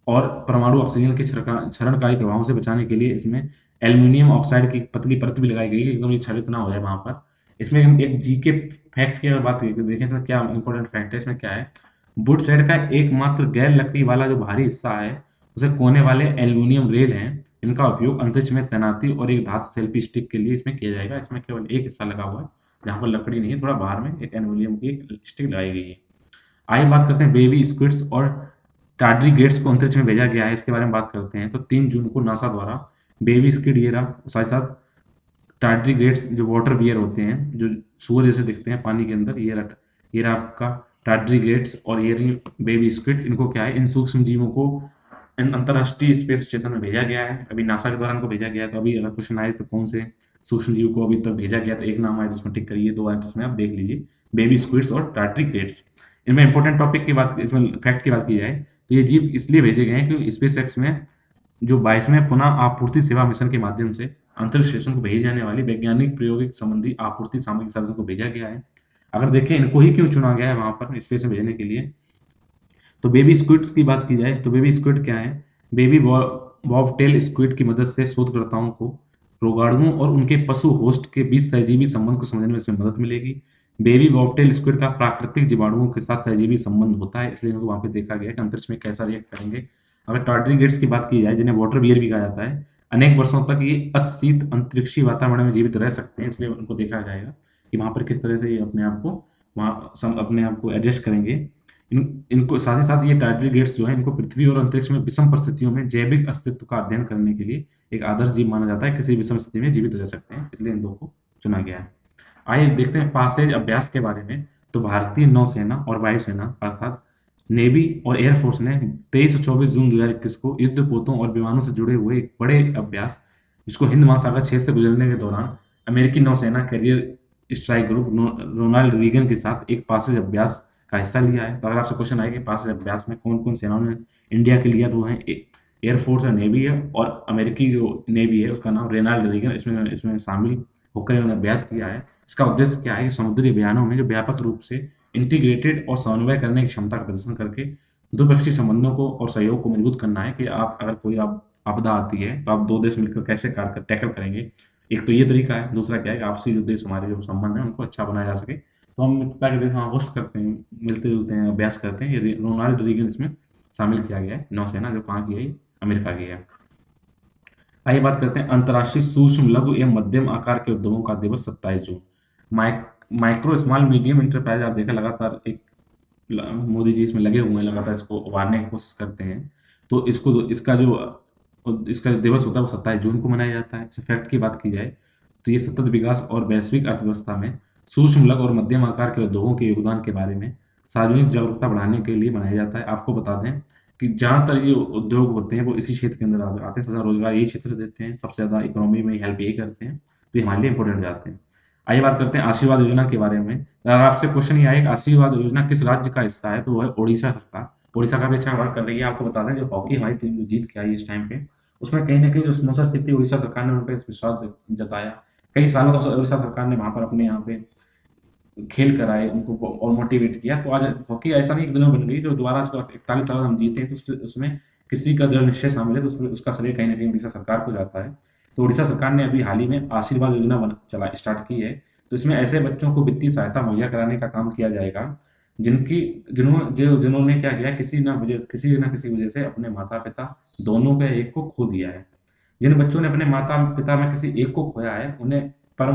और परमाणु ऑक्सीजन के क्षरणकारी प्रभावों से बचाने के लिए इसमें एल्यूमिनियम ऑक्साइड की पतली परत भी लगाई गई है, एकदम ये क्षरित ना हो जाए वहां पर। इसमें हम एक जीके फैक्ट की अगर बात देखें तो क्या इंपॉर्टेंट फैक्ट है, इसमें क्या है, वुडसैट का एकमात्र गैर लकड़ी वाला जो भारी हिस्सा है उसे कोने वाले एल्यूमिनियम रेल हैं इनका उपयोग अंतरिक्ष में तैनाती और एक धातु सेल्फी स्टिक के लिए इसमें किया जाएगा। इसमें केवल एक हिस्सा लगा हुआ है, जहाँ पर लकड़ी नहीं है, थोड़ा बाहर में एक एल्युमिनियम की एक स्टिक लगाई गई है। आइए बात करते हैं बेबी स्क्विड्स और टार्डिग्रेड्स को अंतरिक्ष में भेजा गया है, इसके बारे में बात करते हैं। तो 3 जून को नासा द्वारा बेबी स्क्विड ये रहा, साथ-साथ टार्डिग्रेड्स जो वाटर बियर होते हैं, जो सूअर जैसे दिखते हैं पानी के अंदर, ये रहा आपका टार्डिग्रेड्स और ये रही बेबी स्क्विड। इनको क्या है, इन सूक्ष्म जीवों को अंतर्राष्ट्रीय स्पेस स्टेशन में भेजा गया है। अभी नासा के द्वारा इनको भेजा गया है। तो अभी अगर क्वेश्चन आए तो कौन से सूक्ष्म जीव को अभी तक भेजा गया, तो एक नाम आया तो उसमें टिक करिए, 2 आए तो उसमें आप देख लीजिए, बेबी स्क्विड्स और टार्डिग्रेड्स। इनमें इंपॉर्टेंट टॉपिक की बात, इसमें फैक्ट की बात की जाए तो ये जीव इसलिए भेजे गए हैं कि स्पेस एक्स में जो 22वें पुनः आपूर्ति सेवा मिशन के माध्यम से अंतरिक्ष स्टेशन को भेजी जाने वाली वैज्ञानिक प्रयोगिक संबंधी आपूर्ति सामग्री साधन को भेजा गया है। अगर देखें इनको ही क्यों चुना गया है वहां पर स्पेस में भेजने के लिए, तो बेबी स्क्विड्स की बात की जाए तो बेबी स्क्विड क्या है, बेबी बॉबटेल स्क्विड की मदद से शोधकर्ताओं को रोगाणुओं और उनके पशु होस्ट के बीच सहजीवी संबंध को समझने में इसमें मदद मिलेगी। बेबी बॉबटेल स्क्विड का प्राकृतिक जीवाणुओं के साथ सहजीवी संबंध होता है, इसलिए इनको वहां पे देखा गया कि अंतरिक्ष में कैसा रिएक्ट करेंगे। अगर टार्डिग्रेड्स की बात की जाए, जिन्हें वाटर बियर भी कहा जाता है, अनेक वर्षों तक ये अतिशीत अंतरिक्षीय वातावरण में जीवित रह सकते हैं, इसलिए उनको देखा जाएगा कि वहां पर किस तरह से ये अपने आप को अपने आप को एडजस्ट करेंगे। इनको साथ ही साथ ये टार्डिग्रेड्स जो है, इनको पृथ्वी और अंतरिक्ष में विषम परिस्थितियों में जैविक अस्तित्व का अध्ययन करने के लिए एक आदर्श जीव माना जाता है, किसी विषम स्थिति में जीवित रह सकते हैं, इसलिए इन दो को चुना गया है। आइए देखते हैं पासेज अभ्यास के बारे में। तो भारतीय नौसेना और वायुसेना अर्थात नेवी और एयरफोर्स ने 23 और 24 जून 2021 को युद्धपोतों और विमानों से जुड़े हुए एक बड़े अभ्यास, जिसको हिंद महासागर क्षेत्र से गुजरने के दौरान अमेरिकी नौसेना carrier strike group Ronald Reagan के साथ एक पासेज अभ्यास का हिस्सा लिया है। तो अगर आपसे क्वेश्चन आए कि पासेज अभ्यास में कौन कौन सेनाओं ने इंडिया के लिया, तो वो है एयरफोर्स है, नेवी है, और अमेरिकी जो नेवी है उसका नाम रेनाल्ड रीगन इसमें इसमें शामिल होकर इन्होंने अभ्यास किया है। इसका उद्देश्य क्या है कि समुद्री अभियानों में जो व्यापक रूप से इंटीग्रेटेड और समन्वय करने की क्षमता का प्रदर्शन करके द्विपक्षीय संबंधों को और सहयोग को मजबूत करना है कि आप अगर कोई आप आपदा आती है तो आप दो देश मिलकर कैसे कार्य टैकल करेंगे। एक तो ये तरीका है, दूसरा क्या है कि आपसी जो देश हमारे जो संबंध है उनको अच्छा बनाया जा सके। तो हम मित्रता के देश वहाँ होस्ट करते हैं, मिलते जुलते हैं, अभ्यास करते हैं। ये रोनाल्ड रीगन इसमें शामिल किया गया है, नौसेना जो कहाँ की है, अमेरिका की है। आइए बात करते हैं अंतर्राष्ट्रीय सूक्ष्म लघु एवं मध्यम आकार के उद्योगों का दिवस 27 जून। माइक्रो स्मॉल मीडियम इंटरप्राइज आप देखा लगातार एक मोदी जी इसमें लगे हुए हैं, लगातार इसको उभारने की कोशिश करते हैं। तो इसका जो दिवस होता है वो 27 जून को मनाया जाता है। इस फैक्ट की बात की जाए तो ये सतत विकास और वैश्विक अर्थव्यवस्था में सूक्ष्म लघु और मध्यम आकार के उद्योगों के योगदान के बारे में सार्वजनिक जागरूकता बढ़ाने के लिए मनाया जाता है। आपको बता दें कि ज़्यादातर ये उद्योग होते हैं वो इसी क्षेत्र के अंदर आते हैं, सबसे ज़्यादा रोजगार यही क्षेत्र देते हैं, सबसे ज़्यादा इकोनॉमी में हेल्प यही करते हैं, तो ये हमारे लिए इंपॉर्टेंट हो जाते हैं। आइए बात करते हैं आशीर्वाद योजना के बारे में। अगर आपसे क्वेश्चन ये आए कि आशीर्वाद योजना किस राज्य का हिस्सा है, तो वो है उड़ीसा सरकार। उड़ीसा का भी अच्छा वर्क कर रही है। आपको बता दें जो हॉकी हमारी टीम जो जीत के आई इस टाइम पे, उसमें कहीं न कहीं जो स्पॉन्सरशिप थी उड़ीसा सरकार ने उन पे विश्वास जताया। कई सालों तक उड़ीसा सरकार ने वहाँ पर अपने यहाँ पे खेल कराए, उनको और मोटिवेट किया। तो आज हॉकी ऐसा नहीं एक दिन में बन गई, जो दोबारा इसको 41 साल हम जीते हैं, तो उसमें किसी का दृढ़ निश्चय शामिल है, तो उसमें उसका श्रेय कहीं न कहीं उड़ीसा सरकार को जाता है। तो उड़ीसा सरकार ने अभी हाल ही में आशीर्वाद योजना स्टार्ट की है। तो इसमें ऐसे बच्चों को वित्तीय सहायता मुहैया कराने का काम किया जाएगा, जिन्होंने क्या किया, किसी न किसी वजह से अपने माता-पिता दोनों के एक को खो दिया है। जिन बच्चों ने अपने माता-पिता में किसी एक को खोया है, उन्हें पर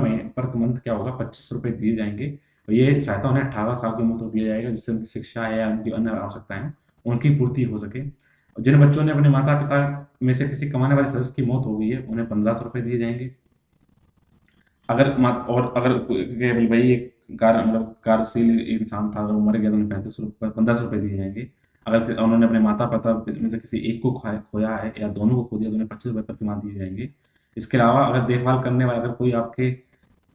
मंथ क्या होगा, ₹25 दिए जाएँगे। और ये सहायता उन्हें 18 साल की उम्र तक दिया जाएगा, जिससे उनकी शिक्षा है या उनकी अन्य आवश्यकताएँ उनकी पूर्ति हो सके। और जिन बच्चों ने अपने माता-पिता में से किसी कमाने वाले सदस्य की मौत हो गई है, उन्हें ₹1500 दिए जाएँगे। अगर केवल वही एक कार्यशील इंसान था, अगर वो मर गया तो उन्हें ₹1500 दिए जाएँगे। अगर उन्होंने अपने माता-पिता में से किसी एक को खोया है या दोनों को खो दिया, तो उन्हें ₹25 प्रति माह दिए जाएँगे। इसके अलावा अगर देखभाल करने वाला, अगर कोई आपके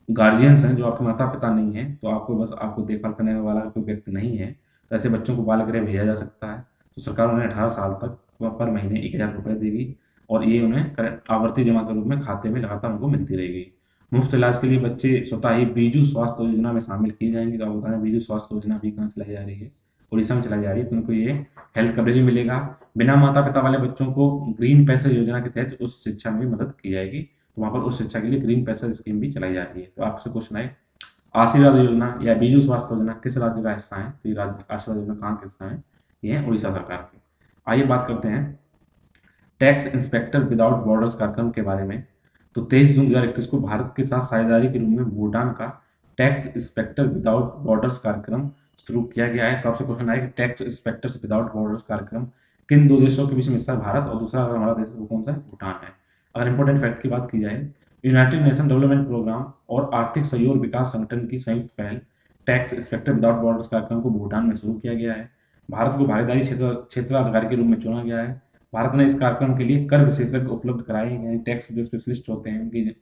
गार्जियंस हैं जो आपके माता-पिता नहीं हैं, तो आपको देखभाल करने वाला कोई व्यक्ति नहीं है, तो ऐसे बच्चों को बाल गृह भेजा जा सकता है। तो सरकार उन्हें 18 साल तक पर महीने ₹1000 देगी, और ये उन्हें आवर्ती जमा के रूप में खाते में लगातार उनको मिलती रहेगी। मुफ्त इलाज के लिए बच्चे स्वतः ही बीजू स्वास्थ्य योजना में शामिल किए जाएँगे। तो आपको बता दें बीजू स्वास्थ्य योजना अभी कहाँ चलाई जा रही है, उड़ीसा में चलाई जा रही है। तो उनको ये हेल्थ कवरेज भी मिलेगा। बिना माता-पिता वाले बच्चों को ग्रीन पैसेज योजना के तहत उच्च शिक्षा में भी मदद की जाएगी। तो वहाँ पर उच्च शिक्षा के लिए ग्रीन पैसेज स्कीम भी चलाई जा रही है। तो आपसे क्वेश्चन आए, आशीर्वाद योजना या बीजू स्वास्थ्य योजना किस राज्य का हिस्सा है, तो ये राज्य आशीर्वाद योजना कहाँ का हिस्सा है, ये है उड़ीसा सरकार के। आइए बात करते हैं टैक्स इंस्पेक्टर विदाउट बॉर्डर्स कार्यक्रम के बारे में। तो 23 जून 2021 को भारत के साथ साझेदारी के रूप में भूटान का टैक्स इंस्पेक्टर विदाउट बॉर्डर्स कार्यक्रम शुरू किया गया है। तो आपसे क्वेश्चन आया कि टैक्स इंस्पेक्टर्स विदाउट बॉर्डर्स कार्यक्रम किन दो देशों के बीच में हिस्सा है, भारत, और दूसरा अगर हमारा देश है वो कौन सा है, भूटान है। अगर इंपॉर्टेंट फैक्ट की बात की जाए, यूनाइटेड नेशन डेवलपमेंट प्रोग्राम और आर्थिक सहयोग विकास संगठन की संयुक्त पहल टैक्स इंस्पेक्टर विदाउट बॉर्डर्स कार्यक्रम को भूटान में शुरू किया गया है। भारत को भागीदारी क्षेत्राधिकारी के रूप में चुना गया है। भारत ने इस कार्यक्रम के लिए कर विशेषज्ञ उपलब्ध कराए हैं, यानी टैक्स जो स्पेशलिस्ट होते हैं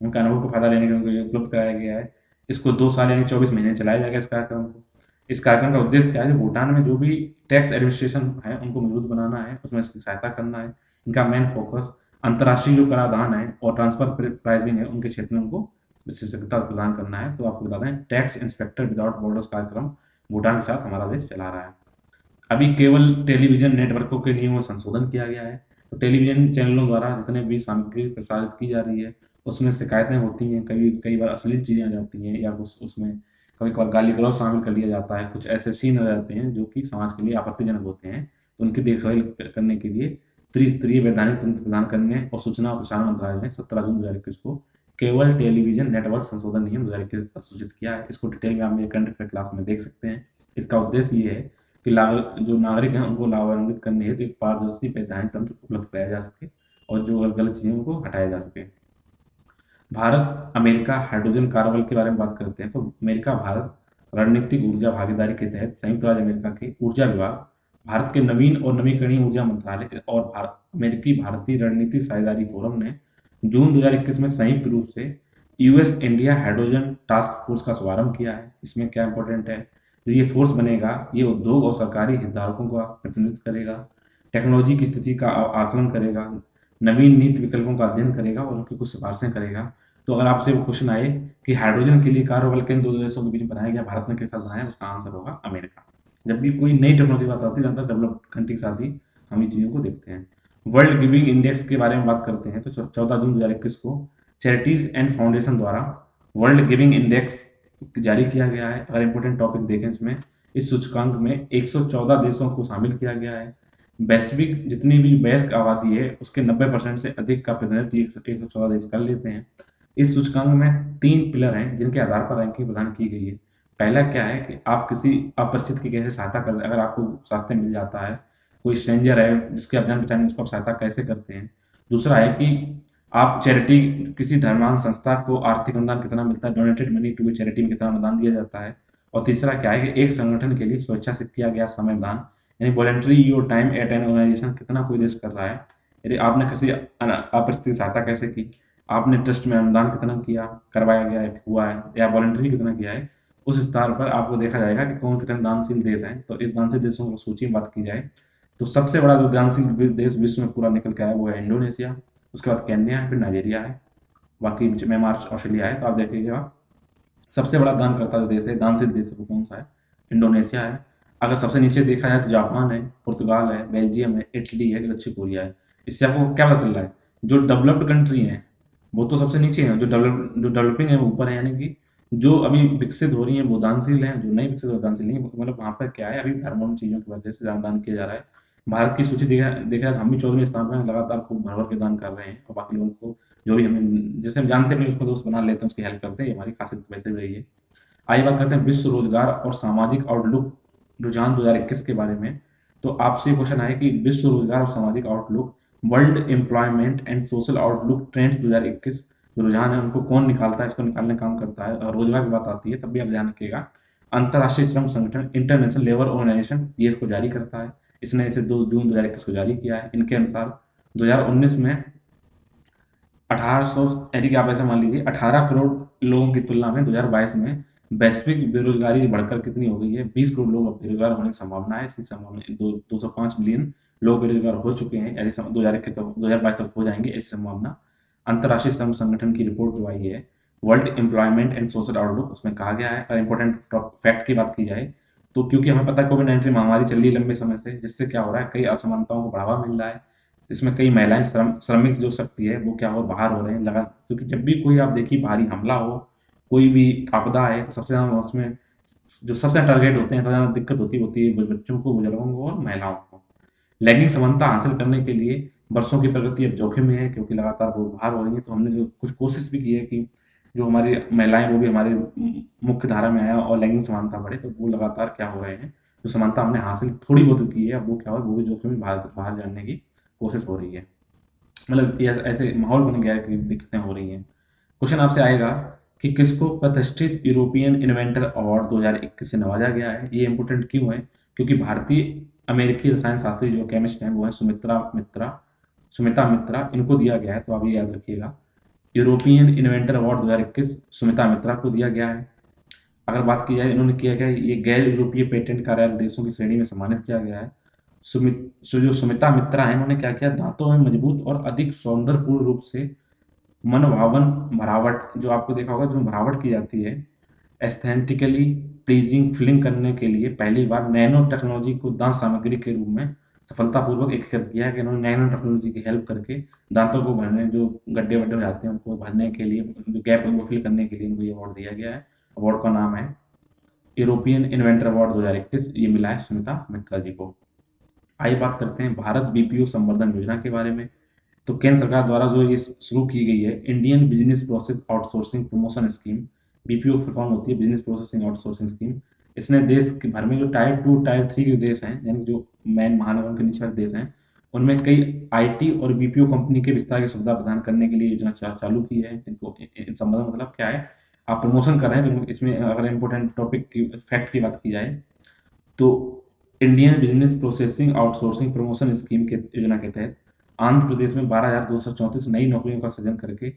उनका अनुभव को फायदा लेने के लिए उनको ये उपलब्ध कराया गया है। इसको 2 साल यानी 24 महीने चलाया जाएगा इस कार्यक्रम को। इस कार्यक्रम का उद्देश्य क्या है, भूटान में जो भी टैक्स एडमिनिस्ट्रेशन है उनको मजबूत बनाना है, उसमें इसकी सहायता करना है। इनका मेन फोकस अंतर्राष्ट्रीय जो कराधान है और ट्रांसफर प्राइसिंग है उनके क्षेत्र में उनको विशेषज्ञता प्रदान करना है। तो आपको बता दें टैक्स इंस्पेक्टर विदाउट बॉर्डर्स कार्यक्रम भूटान के साथ हमारा देश चला रहा है। अभी केवल टेलीविजन नेटवर्कों के नियमों में संशोधन किया गया है। तो टेलीविजन चैनलों द्वारा जितने भी सामग्री प्रसारित की जा रही है उसमें शिकायतें होती हैं, कई बार अश्लील चीज़ें आ जाती हैं या उसमें कभी कभार गाली गलौज शामिल कर लिया जाता है, कुछ ऐसे सीन आ जाते हैं जो कि समाज के लिए आपत्तिजनक होते हैं। तो उनकी देखभाल करने के लिए त्रिस्तरीय वैधानिक तंत्र प्रदान करने और सूचना और प्रसारण मंत्रालय ने 17 जून 2021 को केवल टेलीविजन नेटवर्क संशोधन नियम 2021 सूचित किया है। इसको डिटेल में आप मेरे करंट अफेयर क्लास में देख सकते हैं। इसका उद्देश्य ये है कि जो नागरिक हैं उनको लाभान्वित करने हेतु एक पारदर्शी वैधानिक तंत्र उपलब्ध कराया जा सके और जो गलत चीज़ें उनको हटाया जा सके। भारत अमेरिका हाइड्रोजन कार्बल के बारे में बात करते हैं। तो अमेरिका भारत रणनीतिक ऊर्जा भागीदारी के तहत संयुक्त राज्य अमेरिका के ऊर्जा विभाग, भारत के नवीन और नवीकरणीय ऊर्जा मंत्रालय और अमेरिकी भारतीय रणनीतिक साझेदारी फोरम ने जून 2021 में संयुक्त रूप से US India hydrogen task force का शुभारंभ किया है। इसमें क्या इंपॉर्टेंट है, जो ये फोर्स बनेगा ये उद्योग और सरकारी हितधारकों का प्रतिनिधित्व करेगा, टेक्नोलॉजी की स्थिति का आकलन करेगा, नवीन नीति विकल्पों का अध्ययन करेगा और उनकी कुछ सिफारिशें करेगा। तो अगर आपसे वो क्वेश्चन आए कि हाइड्रोजन के लिए कार्यबल किन दो देशों के बीच में बनाया गया, भारत ने किस साथ बनाया, उसका आंसर होगा अमेरिका। जब भी कोई नई टेक्नोलॉजी की बात आती है ज़्यादातर डेवलप्ड कंट्री के साथ ही हम इन चीज़ों को देखते हैं। वर्ल्ड गिविंग इंडेक्स के बारे में बात करते हैं तो 14 जून 2021 को चैरिटीज एंड फाउंडेशन द्वारा वर्ल्ड गिविंग इंडेक्स जारी किया गया है। अगर इंपॉर्टेंट टॉपिक देखें इसमें, इस सूचकांक में 114 देशों को शामिल किया गया है। वैश्विक जितनी भी वयस्क आबादी है उसके 90% से अधिक का प्रतिनिधित्व 114 देश कर लेते हैं। इस सूचकांक में 3 पिलर हैं जिनके आधार पर रैंकिंग प्रदान की गई है। पहला क्या है कि आप किसी अपरिचित की कैसे सहायता कर, अगर आपको रास्ते मिल जाता है, कोई स्ट्रेंजर है जिसके आप जान पहचान उसको आप सहायता कैसे करते हैं। दूसरा है कि आप चैरिटी किसी धर्मांग संस्था को आर्थिक अनुदान कितना मिलता है, डोनेटेड मनी टू चैरिटी में कितना अनुदान दिया जाता है। और तीसरा क्या है कि एक संगठन के लिए स्वेच्छा से किया गया समय दान, यानी voluntary your time at an organisation कितना कोई देश कर रहा है। यदि आपने किसी अपरिचित सहायता कैसे की, आपने ट्रस्ट में अनुदान कितना किया, करवाया गया है, हुआ है, या वॉलंटरी कितना किया है, उस स्तर पर आपको देखा जाएगा कि कौन कितने दानशील देश हैं। तो इस दानशील देशों की सूची में बात की जाए तो सबसे बड़ा जो दानशील देश विश्व में पूरा निकल के आया वो है इंडोनेशिया, उसके बाद केन्या है, फिर नाइजीरिया है, बाकी म्यांमार, ऑस्ट्रेलिया है। तो आप देखिएगा सबसे बड़ा दानकर्ता जो देश है, दानशील देश वो कौन सा है, इंडोनेशिया है। अगर सबसे नीचे देखा जाए तो जापान है, पुर्तगाल है, बेल्जियम है, इटली है, दक्षिण कोरिया है। इससे आपको क्या पता चल रहा है, जो डेवलप्ड कंट्री हैं वो तो सबसे नीचे हैं, जो डेवलपिंग है वो ऊपर है, यानी कि जो अभी विकसित हो रही हैं वो दानशील हैं, जो नहीं विकसित हो दानशील नहीं। मतलब वहाँ पर क्या है, अभी धर्मों चीज़ों की वजह से ज़्यादा दान किया जा रहा है। भारत की सूची देखा जाए हम भी 14वें स्थान पर हैं, लगातार खूब भर भर के दान कर रहे हैं और बाकी लोगों को जो भी हमें जिसे हम जानते नहीं उसको दोस्त बना लेते हैं, उसकी हेल्प करते हैं, ये हमारी खासियत वैसे भी रही है। आइए बात करते हैं विश्व रोजगार और सामाजिक आउटलुक रुझान 2021 के बारे में। तो आपसे क्वेश्चन आए कि विश्व रोजगार और सामाजिक outlook world employment and social outlook trends 2021 जो रुझान है उनको कौन निकालता है, इसको निकालने का काम करता है। और रोजगार की बात आती है तब भी आप ध्यान रखिएगा, अंतर्राष्ट्रीय श्रम संगठन इंटरनेशनल लेबर ऑर्गेनाइजेशन ये इसको जारी करता है। इसने इसे 2 जून 2021 को जारी किया है। इनके अनुसार 2019 में 1800 यानी कि आप ऐसा मान लीजिए 18 करोड़ लोगों की तुलना में 2022 में वैश्विक बेरोजगारी बढ़कर कितनी हो गई है, 20 करोड़ लोग अब बेरोजगार होने की संभावना है। इसकी संभावना 205 मिलियन लोग बेरोजगार हो चुके हैं, यदि 2021 तक 2022 तक हो जाएंगे ऐसी संभावना। अंतर्राष्ट्रीय श्रम संगठन की रिपोर्ट जो आई है world employment and social outlook, उसमें कहा गया है। और इंपॉर्टेंट फैक्ट की बात की जाए तो क्योंकि हमें पता है कोविड-19 महामारी चल रही है लंबे समय से, जिससे क्या हो रहा है, कई असमानताओं को बढ़ावा मिल रहा है। इसमें कई महिलाएं श्रमिक जो शक्ति है वो क्या हो बाहर हो रहे हैं लगा, क्योंकि जब भी कोई आप देखिए भारी हमला हो, कोई भी आपदा है तो सबसे ज़्यादा उसमें जो सबसे टारगेट होते हैं, सबसे ज़्यादा दिक्कत होती है बच्चों को, बुजुर्गों को और महिलाओं को। लैंगिक समानता हासिल करने के लिए वर्षों की प्रगति अब जोखिम में है क्योंकि लगातार वो बाहर हो रही है। तो हमने जो कुछ कोशिश भी की है कि जो हमारी महिलाएँ वो भी हमारी मुख्य धारा में आएँ और लैंगिक समानता बढ़े, तो वो लगातार क्या हो रहे हैं, जो समानता हमने हासिल थोड़ी बहुत की है, अब वो क्या हो वो भी जोखिम में बाहर बाहर जाने की कोशिश हो रही है। मतलब ये ऐसे माहौल बन गया है कि दिक्कतें हो रही हैं। क्वेश्चन आपसे आएगा कि किसको प्रतिष्ठित यूरोपियन इन्वेंटर अवार्ड 2021 से नवाजा गया है? ये इम्पोर्टेंट क्यों है? क्योंकि भारतीय अमेरिकी रसायन शास्त्री जो केमिस्ट हैं वो हैं सुमिता मित्रा, इनको दिया गया है, तो आप ये याद रखिएगा। यूरोपियन इन्वेंटर अवार्ड 2021 सुमिता मित्रा को दिया गया है। अगर बात की जाए इन्होंने किया क्या, ये गैर यूरोपीय पेटेंट कार्यालय देशों की श्रेणी में सम्मानित किया गया है। जो सुमिता मित्रा है इन्होंने क्या किया, दांतों में मजबूत और अधिक सौंदर्यपूर्ण रूप से मनभावन भरावट, जो आपको देखा होगा जो भरावट की जाती है एस्थेटिकली प्लीजिंग फिलिंग करने के लिए पहली बार नैनो टेक्नोलॉजी को दांत सामग्री के रूप में सफलतापूर्वक एकीकृत किया है कि इन्होंने नैनो टेक्नोलॉजी की हेल्प करके दांतों को भरने, जो गड्ढे वड्ढे हो जाते हैं उनको भरने के लिए, जो गैप है वो फिल करने के लिए इनको ये अवार्ड दिया गया है। अवार्ड का नाम है यूरोपियन इन्वेंटर अवार्ड 2021, ये मिला है सुमिता मित्रा जी को। आइए बात करते हैं भारत बीपीओ संवर्धन योजना के बारे में। तो केंद्र सरकार द्वारा जो ये शुरू की गई है Indian business process outsourcing promotion scheme, BPO full form होती है बिजनेस प्रोसेसिंग आउटसोर्सिंग स्कीम। इसने देश के भर में जो टायर 2 टायर 3 के देश हैं, यानी जो मेन महानगरों के नीचे वाले देश हैं, उनमें कई आईटी और बीपीओ कंपनी के विस्तार की सुविधा प्रदान करने के लिए योजना चालू की है। इनको इन संबंध में मतलब क्या है, आप प्रमोशन कर रहे हैं तो इसमें अगर इम्पोर्टेंट टॉपिक की फैक्ट की बात की जाए तो Indian business processing outsourcing promotion scheme के योजना के तहत आंध्र प्रदेश में 12,234 नई नौकरियों का सृजन करके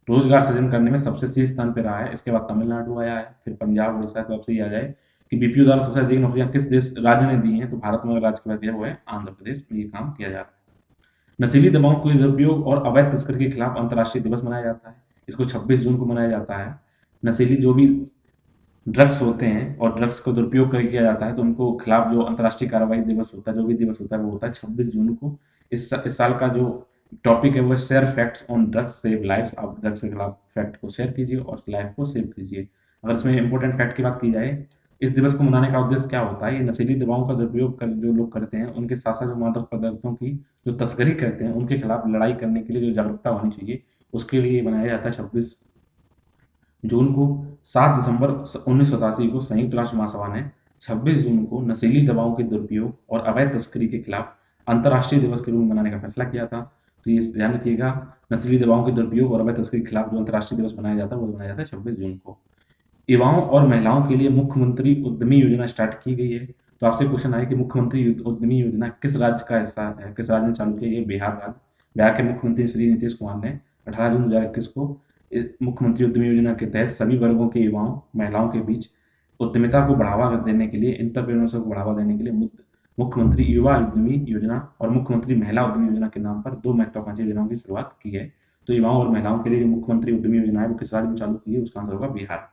रोजगार सृजन करने में सबसे शीर्ष स्थान पर रहा है। इसके बाद तमिलनाडु आया है, फिर पंजाब, उड़ीसा। तो आपसे ये आ जाए कि बीपीओ द्वारा सबसे अधिक नौकरियां किस देश राज्य ने दी हैं, तो भारत में राज्य की बात है वो है आंध्र प्रदेश में ये काम किया जा रहा है। नशीली दवाओं के दुरुपयोग और अवैध तस्करी के खिलाफ अंतर्राष्ट्रीय दिवस मनाया जाता है। इसको 26 जून को मनाया जाता है। नशीली जो भी ड्रग्स होते हैं और ड्रग्स को दुरुपयोग कर किया जाता है तो उनको खिलाफ जो अंतर्राष्ट्रीय कार्रवाई दिवस होता है, जो भी दिवस होता है वो होता है 26 जून को। इस साल का जो टॉपिक है वो share facts on drugs save lifes. आप ड्रग्स के खिलाफ फैक्ट को शेयर कीजिए और लाइफ को सेव कीजिए। अगर इसमें इंपॉर्टेंट फैक्ट की बात की जाए, इस दिवस को मनाने का उद्देश्य क्या होता है, ये नशीली दवाओं का दुरुपयोग कर जो लोग करते हैं उनके साथ साथ जो मादक पदार्थों की जो तस्करी करते हैं उनके खिलाफ लड़ाई करने के लिए जो जागरूकता होनी चाहिए उसके लिए बनाया जाता है 26 जून को। 7 दिसंबर 1987 को संयुक्त राष्ट्र महासभा ने 26 जून को नशीली दवाओं के दुरुपयोग और अवैध तस्करी के खिलाफ अंतर्राष्ट्रीय दिवस के रूप में मनाने का फैसला किया था। तो ये ध्यान रखिएगा, नशीली दवाओं के दुरुपयोग और अवैध तस्करी के खिलाफ जो अंतर्राष्ट्रीय दिवस मनाया जाता है वो मनाया जाता है 26 जून को। युवाओं और महिलाओं के लिए मुख्यमंत्री उद्यमी योजना स्टार्ट की गई है। तो आपसे क्वेश्चन आया कि मुख्यमंत्री उद्यमी योजना किस राज्य का हिस्सा है, किस राज्य ने चालू किया? ये बिहार राज्य। बिहार के मुख्यमंत्री श्री नीतीश कुमार ने 18 जून 2021 को मुख्यमंत्री उद्यमी योजना के तहत सभी वर्गों के युवाओं महिलाओं के बीच उद्यमिता को बढ़ावा देने के लिए, एंटरप्रेन्योरशिप को बढ़ावा देने के लिए मुख्यमंत्री युवा उद्यमी योजना और मुख्यमंत्री महिला उद्यमी योजना के नाम पर 2 महत्वाकांक्षी योजनाओं की शुरुआत की है। तो युवाओं और महिलाओं के लिए जो मुख्यमंत्री उद्यमी योजना है वो किस राज्य में चालू की है, उसका आंसर होगा बिहार।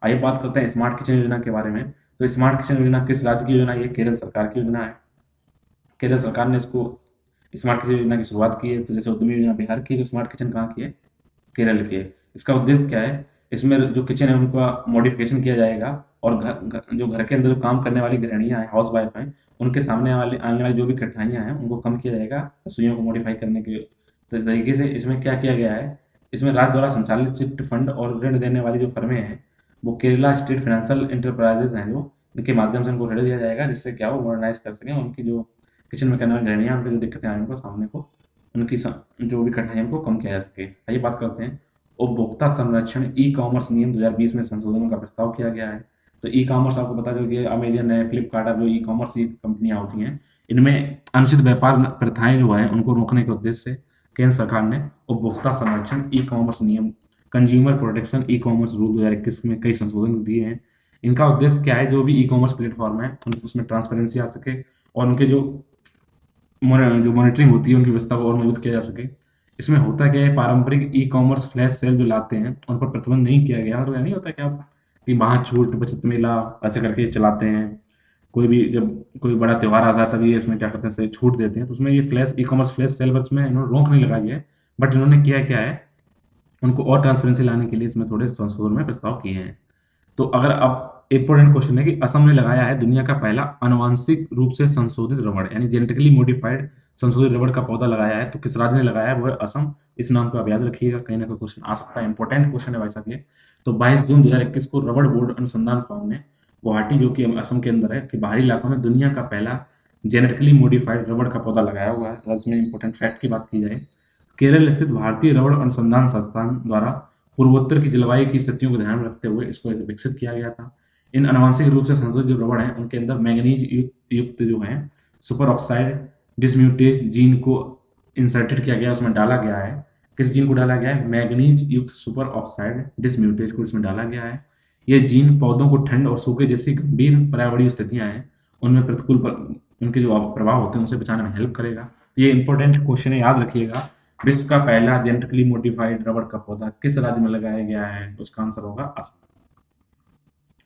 आइए बात करते हैं स्मार्ट किचन योजना के बारे में। तो स्मार्ट किचन योजना किस राज्य की योजना है? ये केरल सरकार की योजना है। केरल सरकार ने इसको स्मार्ट किचन योजना की शुरुआत की है। तो जैसे उद्यमी योजना बिहार की है, तो स्मार्ट किचन कहाँ की है? केरल की है। इसका उद्देश्य क्या है? इसमें जो किचन है उनका मॉडिफिकेशन किया जाएगा और जो घर के अंदर जो काम करने वाली गृहिणियाँ हैं, हाउस वाइफ हैं, उनके सामने आने वाली जो भी कठिनाइयाँ हैं उनको कम किया जाएगा रसोइयों को मॉडिफाई करने के तरीके से। इसमें क्या किया गया है, इसमें राज्य द्वारा संचालित चिट फंड और ऋण देने वाली जो फर्में हैं वो केरला स्टेट फाइनेंशियल इंटरप्राइजेज हैं, जो इनके माध्यम से उनको ऋण दिया जाएगा जिससे क्या वो मॉडर्नाइज कर सकें, उनकी जो किचन में करने वाली गृहिणियाँ उनकी जो दिक्कतें आएँ उनको सामने को उनकी जो भी कठिनाइयों को कम किया जा सके। आइए बात करते हैं उपभोक्ता संरक्षण ई कॉमर्स नियम 2020 में संशोधनों का प्रस्ताव किया गया है। तो ई कॉमर्स आपको पता चल गया, अमेजन है, फ्लिपकार्ट है, जो ई कॉमर्स ये कंपनियां होती हैं, इनमें अनुचित व्यापार प्रथाएं जो है उनको रोकने के उद्देश्य से केंद्र सरकार ने उपभोक्ता संरक्षण ई कॉमर्स नियम consumer protection e commerce rule 2021 में कई संशोधन दिए हैं। इनका उद्देश्य क्या है, जो भी ई कॉमर्स प्लेटफॉर्म है उसमें ट्रांसपेरेंसी आ सके और उनके जो मॉनिटरिंग होती है उनकी व्यवस्था को और मजबूत किया जा सके। इसमें होता क्या है, पारंपरिक ई कॉमर्स फ्लैश सेल जो लाते हैं उन पर प्रतिबंध नहीं किया गया। तो नहीं होता क्या आप कि वहाँ छूट बचत मेला ऐसे करके चलाते हैं, कोई भी जब कोई बड़ा त्यौहार आता है तभी इसमें क्या करते हैं छूट देते हैं, तो उसमें ये flash e commerce flash sale पर इसमें इन्होंने रोक नहीं लगाई है। बट इन्होंने किया क्या है, उनको और ट्रांसपेरेंसी लाने के लिए इसमें थोड़े संशोधन में प्रस्ताव किए हैं। तो अगर अब इंपॉर्टेंट क्वेश्चन है कि असम ने लगाया है दुनिया का पहला आनुवांशिक रूप से संशोधित रबड़ यानी जेनेटिकली मॉडिफाइड संशोधित रबड़ का पौधा लगाया है, तो किस राज्य ने लगाया है? वो है असम। इस नाम को आप याद रखिएगा, कहीं ना कहीं क्वेश्चन आ सकता है, इंपॉर्टेंट क्वेश्चन है भाई साहब ये। तो 22 जून 2021 को रबड़ बोर्ड अनुसंधान फॉर्म ने गुवाहाटी, जो कि असम के अंदर है, कि बाहरी इलाकों में दुनिया का पहला जेनेटिकली मॉडिफाइड रबड़ का पौधा लगाया हुआ है। अगर इसमें इंपॉर्टेंट फैक्ट की बात की जाए, केरल स्थित भारतीय रबड़ अनुसंधान संस्थान द्वारा पूर्वोत्तर की जलवायु की स्थितियों को ध्यान में रखते हुए इसको विकसित किया गया था। इन आनुवंशिक रूप से संशोधित जो रबड़ हैं, उनके अंदर मैंगनीज युक्त जो है सुपर ऑक्साइड डिसम्यूटेज जीन को इंसर्टेड किया गया, उसमें डाला गया है। किस जीन को डाला गया है? मैंगनीज युक्त सुपर ऑक्साइड डिसम्यूटेज को इसमें डाला गया है। ये जीन पौधों को ठंड और सूखे जैसी गंभीर पर्यावरणीय स्थितियां हैं उनमें उनके जो प्रभाव होते हैं उनसे बचाने में हेल्प करेगा। तो ये इंपॉर्टेंट क्वेश्चन है, याद रखिएगा। विश्व का पहला जेनेटिकली मॉडिफाइड रबड़ का पौधा किस राज्य में लगाया गया है? उसका आंसर होगा असम।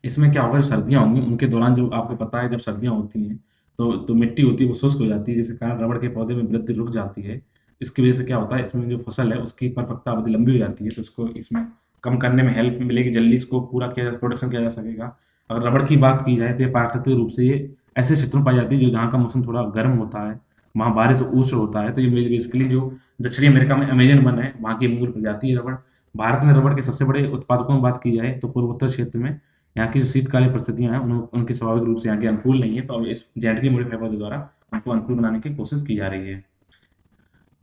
इसमें क्या होगा, जो सर्दियाँ होंगी उनके दौरान, जो आपको पता है जब सर्दियाँ होती हैं तो मिट्टी होती है वो शुष्क हो जाती है, जिसके कारण रबड़ के पौधे में वृद्धि रुक जाती है। इसकी वजह से क्या होता है, इसमें जो फसल है उसकी परिपक्वता अवधि लंबी हो जाती है, तो इसको इसमें कम करने में हेल्प मिलेगी, जल्दी इसको पूरा प्रोडक्शन किया जा सकेगा। अगर रबड़ की बात की जाए तो ये प्राकृतिक रूप से ये ऐसे क्षेत्रों में पाई जाती है जो जहाँ का मौसम थोड़ा गर्म होता है, वहाँ बारिश उष्ण होता है। तो ये बेसिकली जो दक्षिणी अमेरिका में अमेजन वन है वहाँ की मूल प्रजाति है रबड़। भारत में रबड़ के सबसे बड़े उत्पादकों में बात की जाए तो पूर्वोत्तर क्षेत्र में यहाँ की जो शीतकालीन परिस्थितियाँ हैं उनकी स्वाभाविक रूप से यहाँ के अनुकूल नहीं है, तो अब इस जेनेटिकली मॉडिफाइड पौधे द्वारा उनको अनुकूल बनाने की कोशिश की जा रही है।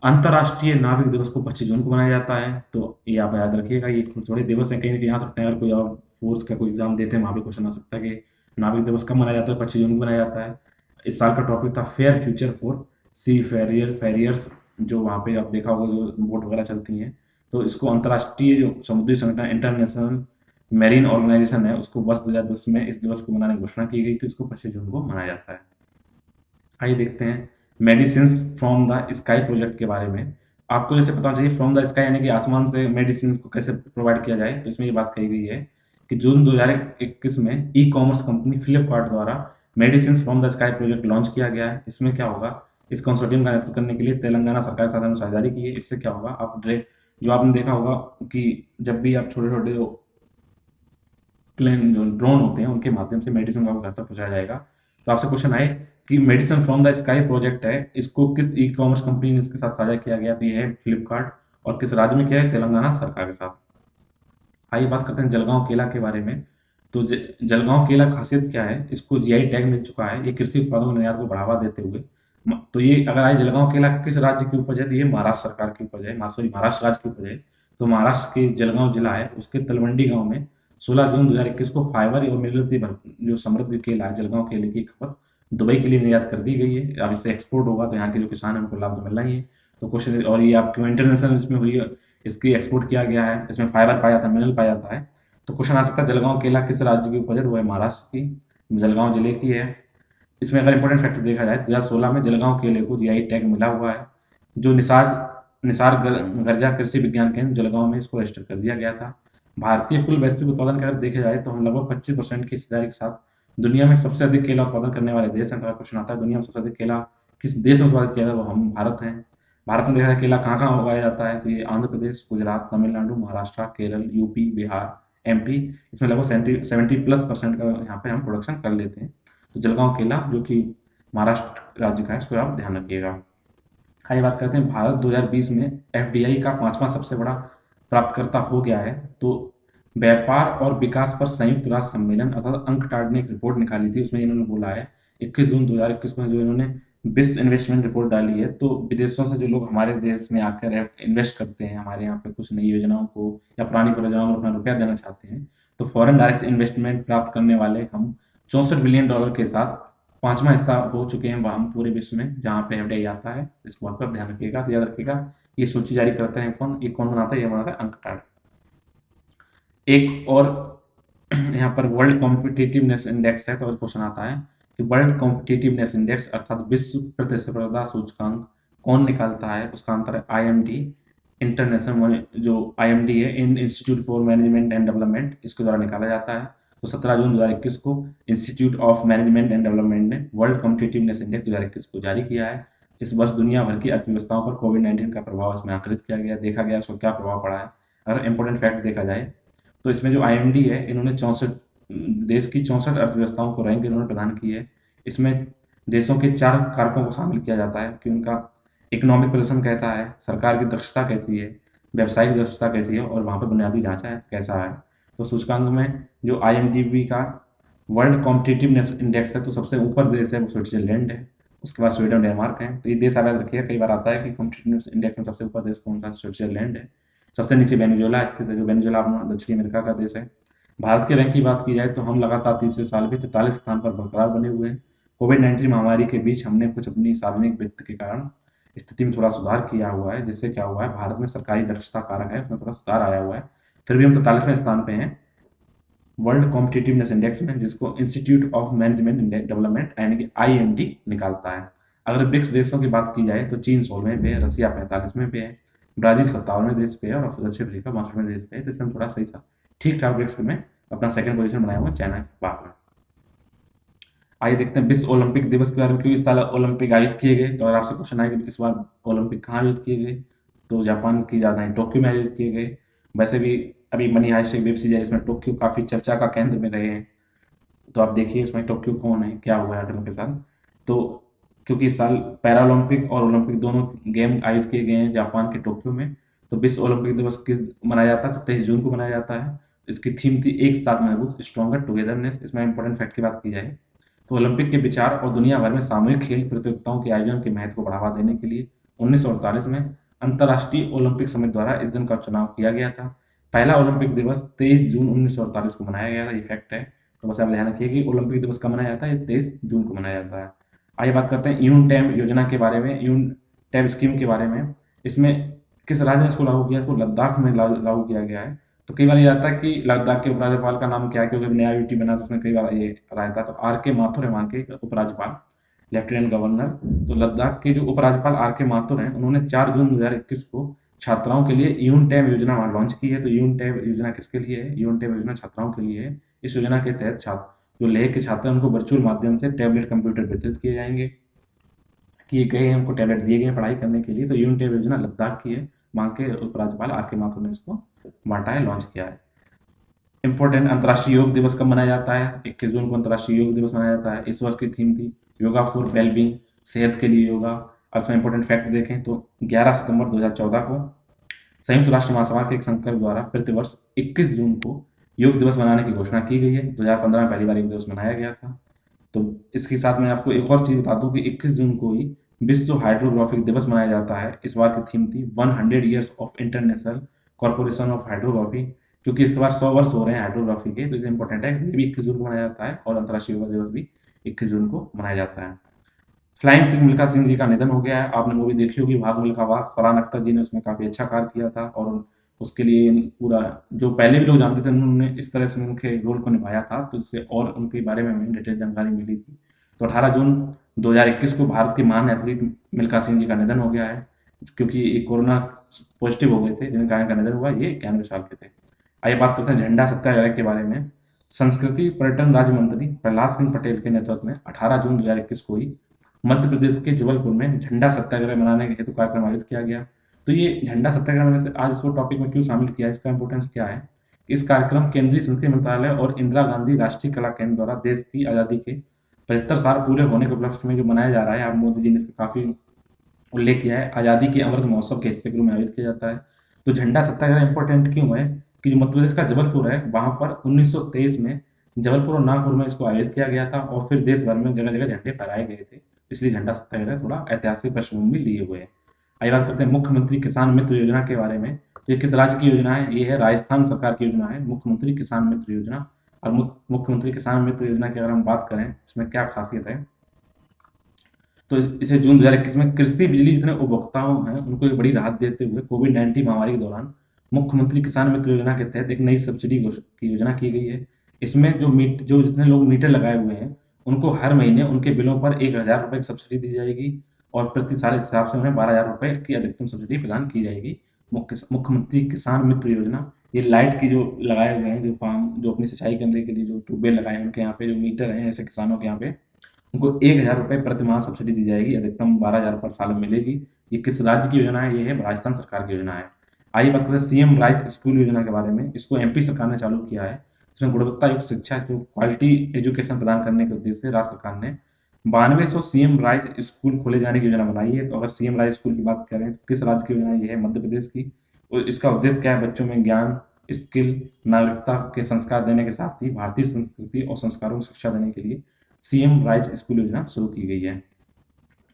अंतर्राष्ट्रीय नाविक दिवस को 25 जून को मनाया जाता है, तो ये आप याद रखिएगा। ये कुछ बड़े दिवस हैं, कहीं ना कहीं आ सकते हैं, अगर कोई और फोर्स का कोई एग्जाम देते हैं वहाँ भी क्वेश्चन आ सकता है कि नाविक दिवस कब मनाया जाता है। 25 जून को मनाया जाता है। इस साल का टॉपिक था फेयर फ्यूचर फॉर सी फेरियर्स, जो वहाँ पे आप देखा होगा जो बोट वगैरह चलती हैं। तो इसको अंतर्राष्ट्रीय जो समुद्री संगठन इंटरनेशनल मेरीन ऑर्गेनाइजेशन है, उसको वर्ष 2010 में इस दिवस को मनाने की घोषणा की गई थी, इसको 25 जून को मनाया जाता है। आइए देखते हैं medicine from the sky project के बारे में। आपको जैसे पता होना चाहिए फ्रॉम द स्काई यानी कि आसमान से मेडिसिन को कैसे प्रोवाइड किया जाए, तो इसमें ये बात कही गई है कि जून 2021 में ई कॉमर्स कंपनी फ्लिपकार्ट द्वारा medicine from the sky project launch किया गया है। इसमें क्या होगा, इस कंसोर्टियम का नेतृत्व करने के लिए तेलंगाना सरकार के साथ हमने साझेदारी की है। इससे क्या होगा, आप जो आपने देखा होगा कि जब भी आप छोटे छोटे प्लेन जो ड्रोन होते हैं उनके माध्यम से मेडिसिन को घर तक पहुंचाया जाएगा। तो आपसे क्वेश्चन आए कि medicine from the sky project है, इसको किस ई कॉमर्स कंपनी ने इसके साथ साझा किया गया? तो ये है फ्लिपकार्ट। और किस राज्य में किया है? तेलंगाना सरकार के साथ। आइए बात करते हैं जलगांव केला के बारे में। तो जलगांव केला खासियत क्या है, इसको जीआई टैग मिल चुका है। ये कृषि उत्पादों के निर्यात को बढ़ावा देते हुए, तो ये अगर आए जलगांव केला किस राज्य की उपज है, तो ये महाराष्ट्र सरकार की उपज है, महाराष्ट्र राज्य की उपज है। तो महाराष्ट्र के जलगांव जिला है उसके तलवंडी गांव में 16 जून 2021 को फाइबर और मिनरल से जो समृद्ध केला है, जलगांव केले की खपत दुबई के लिए निर्यात कर दी गई है। अब इससे एक्सपोर्ट होगा तो यहाँ के जो किसान हैं उनको लाभ तो मिलना ही है। तो क्वेश्चन, और ये आपको इंटरनेशनल इसमें हुई है, इसकी एक्सपोर्ट किया गया है, इसमें फाइबर पाया जाता है, मिनरल पाया जाता है। तो क्वेश्चन आ सकता है जलगांव केला किस राज्य की उपज है? वो है महाराष्ट्र की, जलगांव जिले की है। इसमें अगर इंपॉर्टेंट फैक्टर देखा जाए 2016 में जलगांव केले को जीआई टैग मिला हुआ है। जो निसार गर्जा कृषि विज्ञान केंद्र जलगांव में इसको रजिस्टर कर दिया गया था। भारतीय कुल वैश्विक उत्पादन का अगर देखा जाए तो हम लगभग 25% की हिस्सेदारी के साथ दुनिया में सबसे अधिक केला उत्पादन करने वाले देश हैं। तो क्वेश्चन आता है दुनिया में सबसे अधिक केला किस देश में उत्पादित किया जाता है? वो हम भारत हैं। भारत में देखा जाए केला कहाँ कहाँ उगाया जाता है, तो ये आंध्र प्रदेश, गुजरात, तमिलनाडु, महाराष्ट्र, केरल, यूपी, बिहार, एमपी। इसमें लगभग 70+ % का यहाँ पे हम प्रोडक्शन कर लेते हैं। तो जलगांव केला जो कि महाराष्ट्र राज्य का है, इसको आप ध्यान रखिएगा। आइए बात करते हैं भारत 2020 में एफडीआई का 5वां सबसे बड़ा प्राप्तकर्ता हो गया है। तो व्यापार और विकास पर संयुक्त राष्ट्र सम्मेलन अर्थात अंकटाड ने एक रिपोर्ट निकाली थी, उसमें इन्होंने बोला है 21 जून 2021 को जो इन्होंने विश्व इन्वेस्टमेंट रिपोर्ट डाली है। तो विदेशों से जो लोग हमारे देश में आकर इन्वेस्ट करते हैं, हमारे यहाँ पे कुछ नई योजनाओं को या पुरानी परियोजनाओं में अपना रुपया देना चाहते हैं, तो फॉरेन डायरेक्ट इन्वेस्टमेंट प्राप्त करने वाले हम $64 बिलियन के साथ 5वां हिस्सा हो चुके हैं हम पूरे विश्व में, जहाँ पे एफडीआई आता है। इस बात पर ध्यान रखिएगा। तो याद रखिएगा ये सूची जारी करते हैं कौन, ये कौन बनाता है? ये बनाता है अंकटाड। एक और यहाँ पर वर्ल्ड कॉम्पिटिटिवनेस इंडेक्स है, तो क्वेश्चन आता है कि वर्ल्ड कॉम्पिटिटिवनेस इंडेक्स अर्थात विश्व प्रतिस्पर्धा सूचकांक कौन निकालता है? उसका आंसर है आईएमडी, इंटरनेशनल जो आईएमडी है, institute for management and development, इसके द्वारा निकाला जाता है। तो 17 जून 2021 को institute of management and development ने वर्ल्ड कॉम्पिटिटिवनेस इंडेक्स 2021 को जारी किया है। इस वर्ष दुनिया भर की अर्थव्यवस्थाओं पर कोविड-19 का प्रभाव इसमें आकलित किया गया, देखा गया उसको क्या प्रभाव पड़ा है। अगर इंपॉर्टेंट फैक्ट देखा जाए तो इसमें जो आईएमडी है, इन्होंने 64 देश की 64 अर्थव्यवस्थाओं को रैंक इन्होंने प्रदान की है। इसमें देशों के 4 कारकों को शामिल किया जाता है कि उनका इकोनॉमिक प्रदर्शन कैसा है, सरकार की दक्षता कैसी है, व्यावसायिक दक्षता कैसी है और वहाँ पे बुनियादी ढांचा कैसा है। तो सूचकांक में जो आईएमडीबी का वर्ल्ड कॉम्पिटिटिवनेस इंडेक्स है, तो सबसे ऊपर देश है वो स्विट्जरलैंड है, उसके बाद स्वीडन, डेनमार्क है। तो ये देश याद रखिए, कई बार आता है कि कॉम्पिटिटिवनेस इंडेक्स में सबसे ऊपर देश कौन सा, स्विट्जरलैंड है। सबसे नीचे वेनेजुएला स्थित है, जो वेनेजुएला दक्षिण अमेरिका का देश है। भारत के रैंक की बात की जाए तो हम लगातार तीसरे साल भी 43 स्थान पर बरकरार बने हुए हैं। कोविड-19 महामारी के बीच हमने कुछ अपनी सार्वजनिक वित्त के कारण स्थिति में थोड़ा सुधार किया हुआ है, जिससे क्या हुआ है, भारत में सरकारी दक्षता कारक है, उसमें थोड़ा सुधार आया हुआ है। फिर भी हम 43वें स्थान पे हैं वर्ल्ड कॉम्पिटिटिवनेस इंडेक्स में, जिसको इंस्टीट्यूट ऑफ मैनेजमेंट डेवलपमेंट यानी कि आईएमडी निकालता है। अगर ब्रिक्स देशों की बात की जाए तो चीन 16वें पे है, रसिया 45वें पे है, ब्राजील 57वें देश पे है और दक्षिण अफ्रीका 62वें देश पे है। तो इसमें थोड़ा सही सा ठीक ठाक ब्रिक्स में अपना सेकंड पोजीशन बनाया हुआ चाइना के बाद में। आइए देखते हैं विश्व ओलंपिक दिवस के बारे में, क्यों इस साल ओलंपिक आयोजित किए गए। तो अगर आपसे क्वेश्चन आए कि इस बार ओलंपिक कहाँ आयोजित किए गए, तो जापान की याद आई, टोक्यो में आयोजित किए गए। वैसे भी अभी मनी हाइस्ट एक वेब सीरीज है, इसमें टोक्यो काफ़ी चर्चा का केंद्र में रहे हैं। तो आप देखिए उसमें टोक्यो कौन है, क्या हुआ है आखिर उनके साथ। तो क्योंकि इस साल पैरालंपिक और ओलंपिक दोनों गेम आयोजित किए गए हैं जापान के टोक्यो में। तो विश्व ओलंपिक दिवस किस मनाया जाता है, तो 23 जून को मनाया जाता है। इसकी थीम थी एक साथ मजबूत, स्ट्रॉन्गर टुगेदरनेस। इसमें इंपॉर्टेंट फैक्ट की बात की जाए तो ओलंपिक के विचार और दुनिया भर में सामूहिक खेल प्रतियोगिताओं के आयोजन के महत्व को बढ़ावा देने के लिए 1948 में अंतर्राष्ट्रीय ओलंपिक समिति द्वारा इस दिन का चुनाव किया गया था। पहला ओलंपिक दिवस 23 जून 1948 को मनाया गया था, ये फैक्ट है। तो बस आप ध्यान रखिए कि ओलंपिक दिवस कब मनाया जाता है, ये 23 जून को मनाया जाता है। आइए बात करते हैं यूनटैम योजना के बारे में, यूनटैम स्कीम के बारे में। इसमें किस राज्य ने इसको लागू किया, इसको लद्दाख में लागू किया गया है। तो कई बार ये आता है कि लद्दाख के उपराज्यपाल का नाम क्या है, क्योंकि नया यूटी बना तो उसमें कई बार ये रहता है। तो आर के माथुर है वहाँ के उपराज्यपाल, लेफ्टिनेंट गवर्नर। तो लद्दाख के जो उपराज्यपाल आर के माथुर हैं, उन्होंने 4 जून 2021 को छात्राओं के लिए यूनटैम योजना वहाँ लॉन्च की है। तो यूनटैम योजना किसके लिए है, यूनटैम योजना छात्राओं के लिए है। इस योजना के तहत छात्र जो लेह के छात्र हैं उनको वर्चुअल माध्यम से टैबलेट कंप्यूटर वितरित किए जाएंगे, किए गए हैं, उनको टैबलेट दिए गए हैं पढ़ाई करने के लिए। तो यूनटैम योजना लद्दाख की है, वहाँ के उपराज्यपाल आर के माथुर ने इसको बांटा है, लॉन्च किया है। इम्पोर्टेंट अंतर्राष्ट्रीय योग दिवस कब मनाया जाता है, 21 जून को अंतर्राष्ट्रीय योग दिवस मनाया जाता है। इस वर्ष की थीम थी योगा फॉर वेलबींग, सेहत के लिए योगा। और इसमें इंपॉर्टेंट फैक्ट देखें तो 11 सितंबर 2014 को संयुक्त राष्ट्र महासभा के एक संकल्प द्वारा प्रतिवर्ष 21 जून को योग दिवस मनाने की घोषणा की गई है। 2015 में पहली बार योग दिवस मनाया गया था। तो इसके साथ मैं आपको एक और चीज़ बता दूं कि 21 जून को ही विश्व हाइड्रोग्राफिक दिवस मनाया जाता है। इस बार की थीम थी 100 years of international corporation of hydrography, क्योंकि इस बार 100 वर्ष हो रहे हैं हाइड्रोग्राफी के। तो इसे इंपॉर्टेंट है, ये भी 21 जून को मनाया जाता है और अंतर्राष्ट्रीय योग दिवस भी 21 जून को मनाया जाता है। फ्लाइंग सिख मिल्खा सिंह जी का निधन हो गया है। आपने मूवी देखी होगी भाग मिल्खा भाग, फरहान अख्तर जी ने उसमें काफ़ी अच्छा कार्य किया था और उसके लिए पूरा जो पहले भी लोग जानते थे उन्होंने इस तरह से उनके रोल को निभाया था, तो इससे और उनके बारे में हमें डिटेल जानकारी मिली थी। तो 18 जून 2021 को भारत के महान एथलीट मिल्खा सिंह जी का निधन हो गया है, क्योंकि ये कोरोना पॉजिटिव हो गए थे, जिनके कारण का निधन हुआ। ये 91 साल के थे। आइए बात करते हैं झंडा सत्याग्रह के बारे में। संस्कृति पर्यटन राज्य मंत्री प्रहलाद सिंह पटेल के नेतृत्व में 18 जून 2021 को ही मध्य प्रदेश के जबलपुर में झंडा सत्याग्रह मनाने के हेतु कार्यक्रम आयोजित किया गया। तो ये झंडा सत्याग्रह मैंने से आज इसको टॉपिक में क्यों शामिल किया है, इसका इंपॉर्टेंस क्या है। इस कार्यक्रम केंद्रीय संस्कृति मंत्रालय और इंदिरा गांधी राष्ट्रीय कला केंद्र द्वारा देश की आज़ादी के 75 साल पूरे होने के उपलक्ष्य में जो मनाया जा रहा है, आप मोदी जी ने इसका काफ़ी उल्लेख किया है, आज़ादी के अमृत महोत्सव के हिस्से के रूप में आयोजित किया जाता है। तो झंडा सत्याग्रह इंपॉर्टेंट क्यों है कि जो मध्य प्रदेश का जबलपुर है, वहाँ पर 1923 में जबलपुर और नागपुर में इसको आयोजित किया गया था और फिर देश भर में जगह जगह झंडे फहराए गए थे। इसलिए झंडा सत्याग्रह थोड़ा ऐतिहासिक पृष्ठभूमि लिए हुए है। आइए बात करते हैं मुख्यमंत्री किसान मित्र योजना के बारे में। तो ये किस राज्य की योजना है, ये है राजस्थान सरकार की योजना है, मुख्यमंत्री किसान मित्र योजना। और मुख्यमंत्री किसान मित्र योजना की अगर हम बात करें, इसमें क्या खासियत है, तो इसे जून 2021 में कृषि बिजली जितने उपभोक्ताओं हैं उनको एक बड़ी राहत देते हुए कोविड-19 महामारी के दौरान मुख्यमंत्री किसान मित्र योजना के तहत एक नई सब्सिडी की योजना की गई है। इसमें जो जितने लोग मीटर लगाए हुए हैं उनको हर महीने उनके बिलों पर 1000 रुपये की सब्सिडी दी जाएगी और प्रति साल इस हिसाब से उन्हें 12,000 रुपये की अधिकतम सब्सिडी प्रदान की जाएगी। मुख्यमंत्री किसान मित्र योजना, ये लाइट की जो लगाए हुए हैं, जो फार्म जो अपनी सिंचाई करने के लिए जो ट्यूबवेल लगाए हैं उनके यहाँ पे जो मीटर हैं, ऐसे किसानों के यहाँ पे उनको 1000 रुपये प्रति माह सब्सिडी दी जाएगी, अधिकतम 12,000 पर साल में मिलेगी। ये किस राज्य की योजना है, ये है राजस्थान सरकार की योजना है। आइए बात करते हैं सीएम राइज स्कूल योजना के बारे में। इसको एमपी सरकार ने चालू किया है। इसमें गुणवत्ता युक्त शिक्षा जो क्वालिटी एजुकेशन प्रदान करने के उद्देश्य से राज्य सरकार ने 9200 सीएम राइज स्कूल खोले जाने की योजना बनाई है। तो अगर सीएम राइज स्कूल की बात करें तो किस राज्य की योजना ये है? मध्य प्रदेश की। और इसका उद्देश्य क्या है? बच्चों में ज्ञान, स्किल, नागरिकता के संस्कार देने के साथ ही भारतीय संस्कृति और संस्कारों की शिक्षा देने के लिए सीएम राइज स्कूल योजना शुरू की गई है।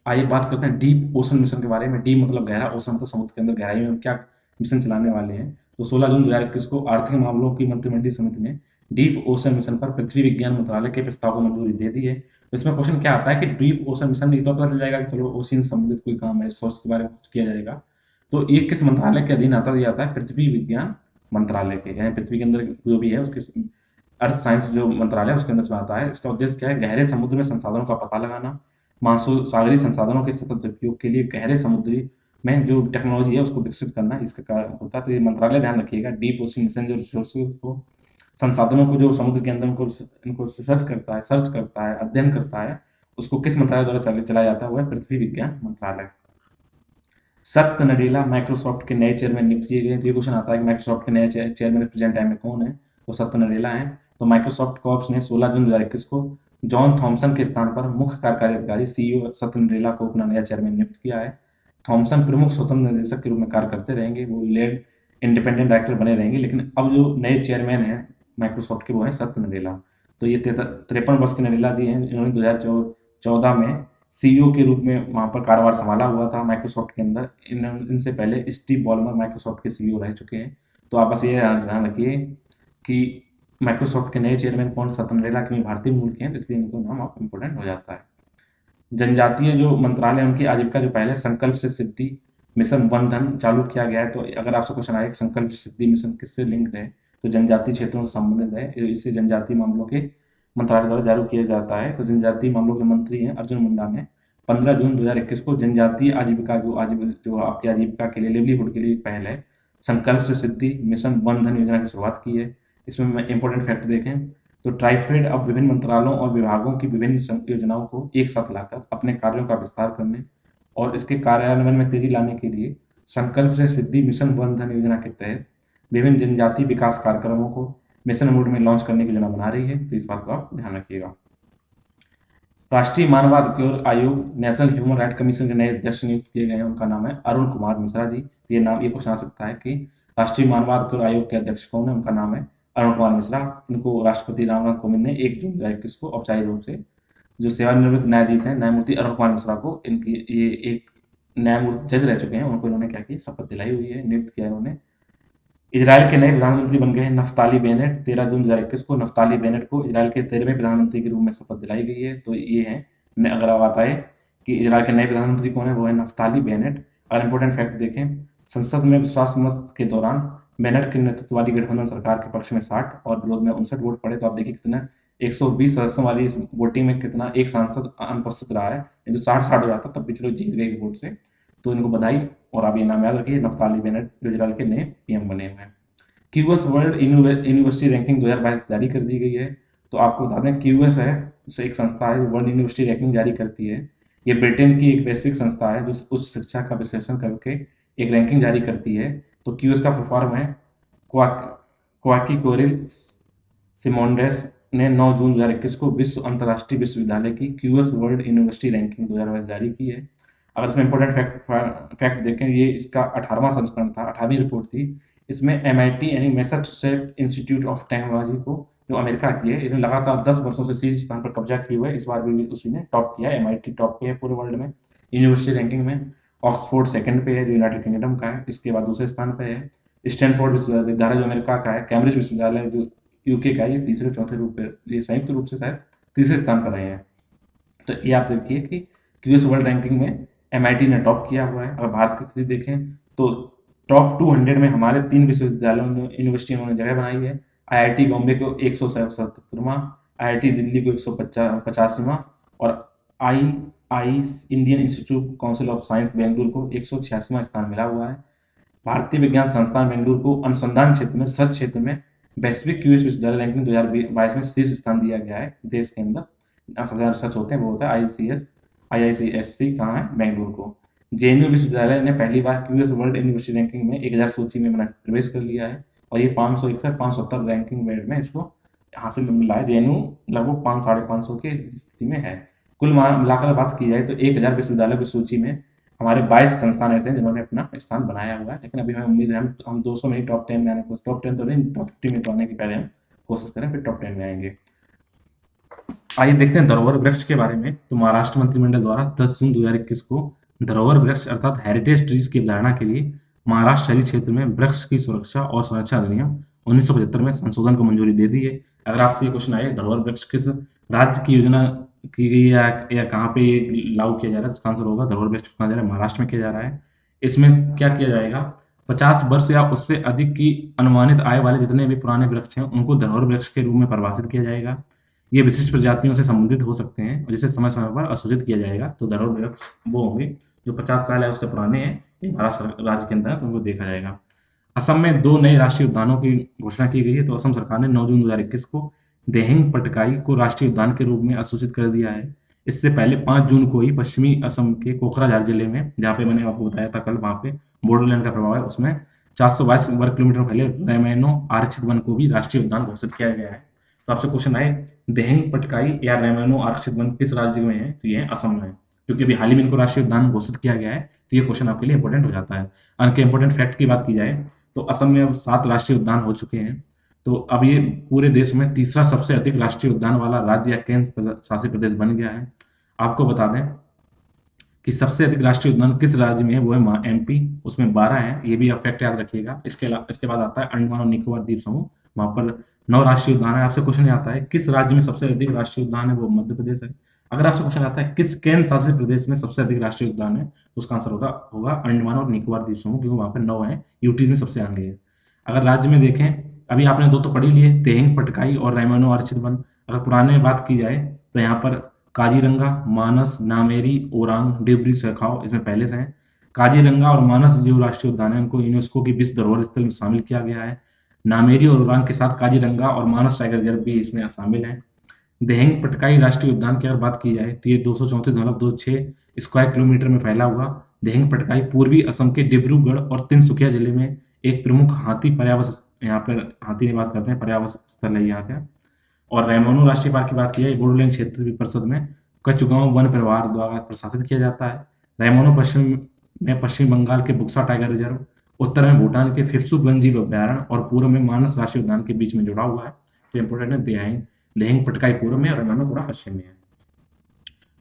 आइए बात करते हैं डीप ओशन मिशन के बारे में। डीप मतलब गहरा, ओशन मतलब समुद्र के अंदर गहराई में क्या मिशन चलाने वाले हैं। तो 16 जून 2021 को आर्थिक मामलों की मंत्रिमंडलीय समिति ने डीप ओशन मिशन पर पृथ्वी विज्ञान मंत्रालय के प्रस्ताव को मंजूरी दे दी है। तो इसमें क्वेश्चन क्या आता है कि डीप ओशन मिशन, ये तो पता चल जाएगा कि चलो ओशियन से संबंधित कोई काम है, रिसोर्स के बारे में कुछ किया जाएगा। तो ये किस मंत्रालय के अधीन आता है? ये आता है पृथ्वी विज्ञान मंत्रालय के, यानी पृथ्वी के अंदर जो भी है उसके अर्थ साइंस जो मंत्रालय है उसके अंदर से आता है। इसका उद्देश्य क्या है? गहरे समुद्र में संसाधनों का पता लगाना, सागरीय संसाधनों के सतत उपयोग के लिए गहरे समुद्री में जो टेक्नोलॉजी है उसको विकसित करना इसका कार्य होता है। तो ये मंत्रालय ध्यान रखिएगा, डीप ओशन मिशन जो रिसोर्सेज को, संसाधनों को जो समुद्र के अंदर इनको सर्च करता है, अध्ययन करता है, उसको किस मंत्रालय द्वारा चलाया जाता है? वो है पृथ्वी विज्ञान मंत्रालय। सत्य नडेला माइक्रोसॉफ्ट के नए चेयरमैन नियुक्त किए गए। तो ये क्वेश्चन आता है कि माइक्रोसॉफ्ट के नए चेयरमैन प्रेजेंट टाइम में कौन है? तो सत्य नडेला हैं। तो माइक्रोसॉफ्ट कॉर्प्स ने 16 जून 2021 को जॉन थॉमसन के स्थान पर मुख्य कार्यकारी अधिकारी सीईओ सत्य नडेला को अपना नया चेयरमैन नियुक्त किया है। थॉमसन प्रमुख स्वतंत्र निदेशक के रूप में कार्य करते रहेंगे, वो लीड इंडिपेंडेंट डायरेक्टर बने रहेंगे, लेकिन अब जो नए चेयरमैन हैं माइक्रोसॉफ्ट के वो हैं सत्य नडेला। तो ये 53 वर्ष के नडेला जी हैं, इन्होंने 2014 में सीईओ के रूप में वहाँ पर कार्यभार संभाला हुआ था माइक्रोसॉफ्ट के अंदर। इनसे पहले स्टीव बॉलमर माइक्रोसॉफ्ट के सीईओ रह चुके हैं। तो आप बस ये ध्यान रखिए कि माइक्रोसॉफ्ट के नए चेयरमैन कौन? सत्य नडेला, क्योंकि भारतीय मूल के हैं तो इसलिए इनको नाम आप इम्पोर्टेंट हो जाता है। जनजातीय जो मंत्रालय है उनकी आजीविका जो पहले संकल्प से सिद्धि मिशन वन धन चालू किया गया है। तो अगर आपसे क्वेश्चन आए कि संकल्प से सिद्धि मिशन किससे लिंक्ड है, तो जनजातीय क्षेत्रों से संबंधित है। इसे जनजातीय मामलों के मंत्रालय द्वारा जारी किया जाता है। तो जनजातीय मामलों के मंत्री हैं अर्जुन मुंडा ने 15 जून 2021 को जनजातीय आजीविका जो आपकी आजीविका के लिए, लिवलीहुड के लिए पहल है, संकल्प से सिद्धि मिशन वन धन योजना की शुरुआत की है। इसमें इंपॉर्टेंट फैक्ट देखें तो ट्राइफेड अब विभिन्न मंत्रालयों और विभागों की विभिन्न योजनाओं को एक साथ लाकर अपने कार्यों का विस्तार करने और इसके कार्यान्वयन में तेजी लाने के लिए संकल्प से सिद्धि मिशन वन धन योजना के तहत विभिन्न जनजातीय विकास कार्यक्रमों को मिशन मोड में लॉन्च करने की योजना बना रही है। तो इस बात को आप ध्यान रखिएगा। राष्ट्रीय मानवाधिकार आयोग नेशनल ह्यूमन राइट कमीशन के नए अध्यक्ष नियुक्त किए गए हैं, उनका नाम है अरुण कुमार मिश्रा जी। ये क्वेश्चन आ सकता है कि राष्ट्रीय मानवाधिकार आयोग के अध्यक्ष कौन है? उनका नाम है अरुण कुमार मिश्रा। इनको राष्ट्रपति रामनाथ कोविंद ने 1 जून 2021 को औपचारिक रूप से, जो सेवानिवृत्त न्यायाधीश हैं न्यायमूर्ति अरुण कुमार मिश्रा को, इनकी ये एक न्यायमूर्ति जज रह चुके हैं, उनको इन्होंने क्या की? शपथ दिलाई हुई है, नियुक्त किया इन्होंने। इजराइल के नए प्रधानमंत्री बन गए हैं नफ्ताली बेनेट। 13 जून 2021 को नफ्ताली बेनेट को इजराइल के 13वें प्रधानमंत्री के रूप में शपथ दिलाई गई है। तो ये हैं, अगर आप आता है कि इजराइल के नए प्रधानमंत्री कौन है, वो है नफ्ताली बेनेट। और इंपॉर्टेंट फैक्ट देखें, संसद में विश्वास मत के दौरान बेनेट के नेतृत्व वाली गठबंधन सरकार के पक्ष में 60 और विरोध में 59 वोट पड़े। तो आप देखिए कितना 120 सदस्यों वाली वोटिंग में कितना एक सांसद अनुपस्थित रहा है। यदि 60-60 हो जाता तब भी चलो जीत गए वोट से। तो इनको बधाई। और आप ये नाम याद रखिए, नफ्ताली बेनेट जो इजराइल के नए पीएम बने हुए हैं। क्यूएस वर्ल्ड यूनिवर्सिटी रैंकिंग 2022 जारी कर दी गई है। तो आपको बता दें क्यूएस है एक संस्था है जो वर्ल्ड यूनिवर्सिटी रैंकिंग जारी करती है। ये ब्रिटेन की एक वैश्विक संस्था है जो उच्च शिक्षा का विश्लेषण करके एक रैंकिंग जारी करती है। तो क्यूएस का फुल फॉर्म है क्वाकी कोरिल सिमोंडेस ने 9 जून 2021 को विश्व अंतर्राष्ट्रीय विश्वविद्यालय की क्यूएस वर्ल्ड यूनिवर्सिटी रैंकिंग 2022 जारी की है। अगर इसमें इंपॉर्टेंट फैक्ट देखें, ये इसका 18वां संस्करण था, 18वीं रिपोर्ट थी। इसमें एमआईटी यानी मैसाचुसेट्स इंस्टीट्यूट ऑफ टेक्नोलॉजी को, जो अमेरिका की है, इसने लगातार 10 वर्षों से शीर्ष स्थान पर कब्जा किए हुए। इस बार भी उसी ने टॉप किया। एमआईटी टॉप पे है पूरे वर्ल्ड में यूनिवर्सिटी रैंकिंग में। ऑक्सफोर्ड सेकंड पे है जो यूनाइटेड किंगडम का है, इसके बाद दूसरे स्थान पे है। स्टैनफोर्ड विश्वविद्यालय जो अमेरिका का है, कैम्ब्रिज विश्वविद्यालय जो यूके का है, ये तीसरे चौथे रूप पे, ये संयुक्त रूप से शायद तीसरे स्थान पर रहे हैं। तो ये आप देखिए कि क्यूएस वर्ल्ड रैंकिंग में एमआईटी ने टॉप किया हुआ है। अगर भारत की स्थिति देखें तो टॉप 200 में हमारे 3 विश्वविद्यालयों ने, यूनिवर्सिटियों ने जगह बनाई है। आईआईटी बॉम्बे को 177वां, आईआईटी दिल्ली को 185वां और I Indian Institute Council of Science Bengaluru को 186वां स्थान मिला हुआ है। भारतीय विज्ञान संस्थान बेंगलुरु को अनुसंधान क्षेत्र में, रिसर्च क्षेत्र में वैश्विक क्यूएस विश्वविद्यालय रैंकिंग 2022 में शीर्ष स्थान दिया गया है। देश के अंदर सबसे ज़्यादा रिसर्च होते हैं वो होता है IICSC कहाँ है? बेंगलुरु को। जेएनयू विश्वविद्यालय ने पहली बार क्यूएस वर्ल्ड यूनिवर्सिटी रैंकिंग में 1000 सूची में प्रवेश कर लिया है और ये 561-570 रैंकिंग में इसको हासिल मिला है। जेएनयू लगभग 500-550 की स्थिति में है। कुल मिलाकर बात की जाए तो 1000 विश्वविद्यालयों की सूची में हमारे 22 संस्थान ऐसे हैं जिन्होंने अपना स्थान बनाया हुआ है, लेकिन अभी हमें उम्मीद है हम 200 में ही टॉप 10 में आने को, टॉप 10 तो नहीं, टॉप 50 में तो आने की पहले हम कोशिश करें, फिर टॉप 10 में आएंगे। आइए देखते हैं धरोहर वृक्ष के बारे में। तो महाराष्ट्र मंत्रिमंडल द्वारा 10 जून 2021 को धरोहर वृक्ष अर्थात हेरिटेज ट्रीज की अवधारणा के लिए महाराष्ट्र शहरी क्षेत्र में वृक्ष की सुरक्षा और संरक्षण अधिनियम 1975 में संशोधन को मंजूरी दे दी है। अगर आपसे ये क्वेश्चन आए धरोहर वृक्ष किस राज्य की योजना की गई है या कहाँ पे ये लागू किया जा रहा है, तो इसका आंसर होगा धरोहर वृक्ष कहा जा रहा है, महाराष्ट्र में किया जा रहा है। इसमें क्या किया जाएगा, 50 वर्ष या उससे अधिक की अनुमानित आय वाले जितने भी पुराने वृक्ष हैं उनको धरोहर वृक्ष के रूप में परिभाषित किया जाएगा। ये विशिष्ट प्रजातियों से संबंधित हो सकते हैं और जिसे समय समय पर असुरक्षित किया जाएगा। तो धरोहर वृक्ष वो होंगे जो 50 साल या उससे पुराने हैं, ये महाराष्ट्र राज्य के अंदर उनको देखा जाएगा। असम में 2 नए राष्ट्रीय उद्यानों की घोषणा की गई है। तो असम सरकार ने 9 जून 2021 को देहिंग पटकाई को राष्ट्रीय उद्यान के रूप में अधिसूचित कर दिया है। इससे पहले 5 जून को ही पश्चिमी असम के कोकराझार जिले में, जहाँ पे मैंने आपको बताया था कल, वहाँ पे बॉर्डरलैंड का प्रभाव है, उसमें 422 वर्ग किलोमीटर फैले रेमेनो आरक्षित वन को भी राष्ट्रीय उद्यान घोषित किया गया है। तो आपसे क्वेश्चन आए देहिंग पटकाई या रेमेनो आरक्षित वन किस राज्य में है, तो ये है असम में है, क्योंकि अभी हाल ही में इनको राष्ट्रीय उद्यान घोषित किया गया है। तो ये क्वेश्चन आपके लिए इंपॉर्टेंट हो जाता है। इनके इंपॉर्टेंट फैक्ट की बात की जाए तो असम में अब 7 राष्ट्रीय उद्यान हो चुके हैं। तो अब ये पूरे देश में तीसरा सबसे अधिक राष्ट्रीय उद्यान वाला राज्य या केंद्र शासित प्रदेश बन गया है। आपको बता दें कि सबसे अधिक राष्ट्रीय उद्यान किस राज्य में है, वो है एमपी, उसमें 12 हैं, ये भी आप फैक्ट याद रखिएगा। इसके बाद आता है अंडमान और निकोबार द्वीप समूह, वहाँ पर 9 राष्ट्रीय उद्यान है। आपसे क्वेश्चन आता है किस राज्य में सबसे अधिक राष्ट्रीय उद्यान है, वो मध्य प्रदेश है। अगर आपसे क्वेश्चन आता है किस केंद्र शासित प्रदेश में सबसे अधिक राष्ट्रीय उद्यान है, तो उसका आंसर होगा अंडमान और निकोबार द्वीप समूह, क्योंकि वहाँ पर 9 है, यूटीज में सबसे आगे है। अगर राज्य में देखें, अभी आपने 2 तो पढ़ ही लिए, तेहिंग पटकाई और रेमेनो आरक्षित वन। अगर पुराने बात की जाए तो यहाँ पर काजीरंगा, मानस, नामेरी, ओरांग, डिब्रू सैखाव इसमें पहले से हैं। काजीरंगा और मानस जो राष्ट्रीय उद्यान है उनको यूनेस्को की विश्व धरोहर स्थल में शामिल किया गया है। नामेरी और ओरांग के साथ काजीरंगा और मानस टाइगर रिजर्व भी इसमें शामिल है। देहेंग पटकाई राष्ट्रीय उद्यान की अगर बात की जाए तो ये 234.26 स्क्वायर किलोमीटर में फैला हुआ देहेंग पटकाई पूर्वी असम के डिब्रूगढ़ और तिनसुकिया जिले में एक प्रमुख हाथी पर्यावरण, यहाँ पर हाथी निवास करते हैं, पर्यावरण स्थल है यहाँ का। और रेमोनो राष्ट्रीय पार्क की बात की जाए बोडोलैंड क्षेत्र परिषद में कचुगांव वन परिवार द्वारा प्रशासित किया जाता है। रेमोनो पश्चिम बंगाल के बुक्सा टाइगर रिजर्व, उत्तर में भूटान के फिरसू वन्यजीव अभ्यारण्य और पूर्व में मानस राष्ट्रीय उद्यान के बीच में जुड़ा हुआ है। तो इंपोर्टेंट है देहेंग पटकाई पूर्व में और रेमोनो थोड़ा पश्चिम में है।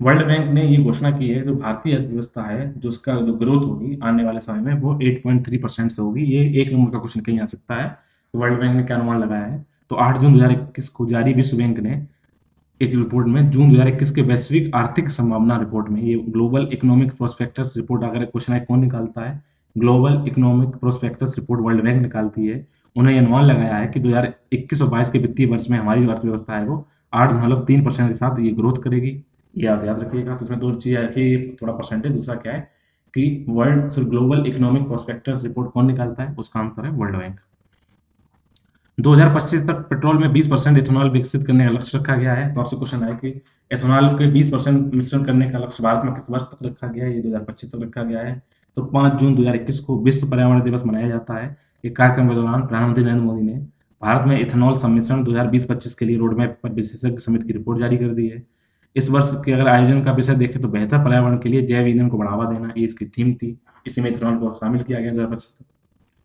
वर्ल्ड बैंक ने ये घोषणा की है जो भारतीय अर्थव्यवस्था है, जो उसका जो ग्रोथ होगी आने वाले समय में वो 8.3% से होगी। ये एक नंबर का क्वेश्चन कहीं आ सकता है। तो वर्ल्ड बैंक ने क्या अनुमान लगाया है, तो 8 जून 2021 को जारी विश्व बैंक ने एक रिपोर्ट में जून 2021 के वैश्विक आर्थिक संभावना रिपोर्ट में, ये ग्लोबल इकोनॉमिक प्रोस्पेक्टस रिपोर्ट, अगर क्वेश्चन है कौन निकालता है, global economic prospectus report world bank निकालती है। उन्होंने अनुमान लगाया है कि 2021 और 22 के वित्तीय वर्ष में हमारी जो अर्थव्यवस्था है वो 8.3% के साथ ये ग्रोथ करेगी। ये याद रखिएगा। तो इसमें 2 चीज़ें रखिए, थोड़ा परसेंटेज, दूसरा क्या है कि ग्लोबल इकोनॉमिक प्रोस्पेक्टस रिपोर्ट कौन निकालता है, उसका आंसर है वर्ल्ड बैंक। 2025 तक पेट्रोल में 20% इथेनॉल विकसित करने का लक्ष्य रखा गया है। तो आपसे क्वेश्चन है कि इथेनॉल के 20% मिश्रण करने का लक्ष्य भारत में किस वर्ष तक रखा गया है, ये 2025 तक रखा गया है। तो 5 जून 2021 को विश्व पर्यावरण दिवस मनाया जाता है। एक कार्यक्रम के दौरान प्रधानमंत्री नरेंद्र मोदी ने भारत में इथेनॉल सम्मिश्रण 2020-25 के लिए रोडमैप पर विशेषज्ञ समिति की रिपोर्ट जारी कर दी है। इस वर्ष के अगर आयोजन का विषय देखें तो बेहतर पर्यावरण के लिए जैव ईंधन को बढ़ावा देना, ये इसकी थीम थी। इसी में इथेनॉल को शामिल किया गया 2025 तक।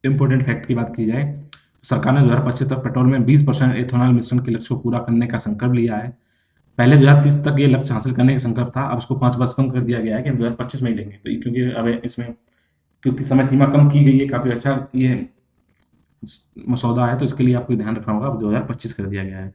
इंपोर्टेंट फैक्ट की बात की जाए तो सरकार ने 2025 तक पेट्रोल में 20% इथेनॉल मिश्रण के लक्ष्य को पूरा करने का संकल्प लिया है। पहले 2030 तक ये लक्ष्य हासिल करने का संकल्प था, अब उसको 5 वर्ष कम कर दिया गया है कि हम 2025 में ही लेंगे। तो क्योंकि अब इसमें क्योंकि समय सीमा कम की गई है, काफ़ी अच्छा ये मसौदा है, तो इसके लिए आपको ध्यान रखना होगा, 2025 कर दिया गया है।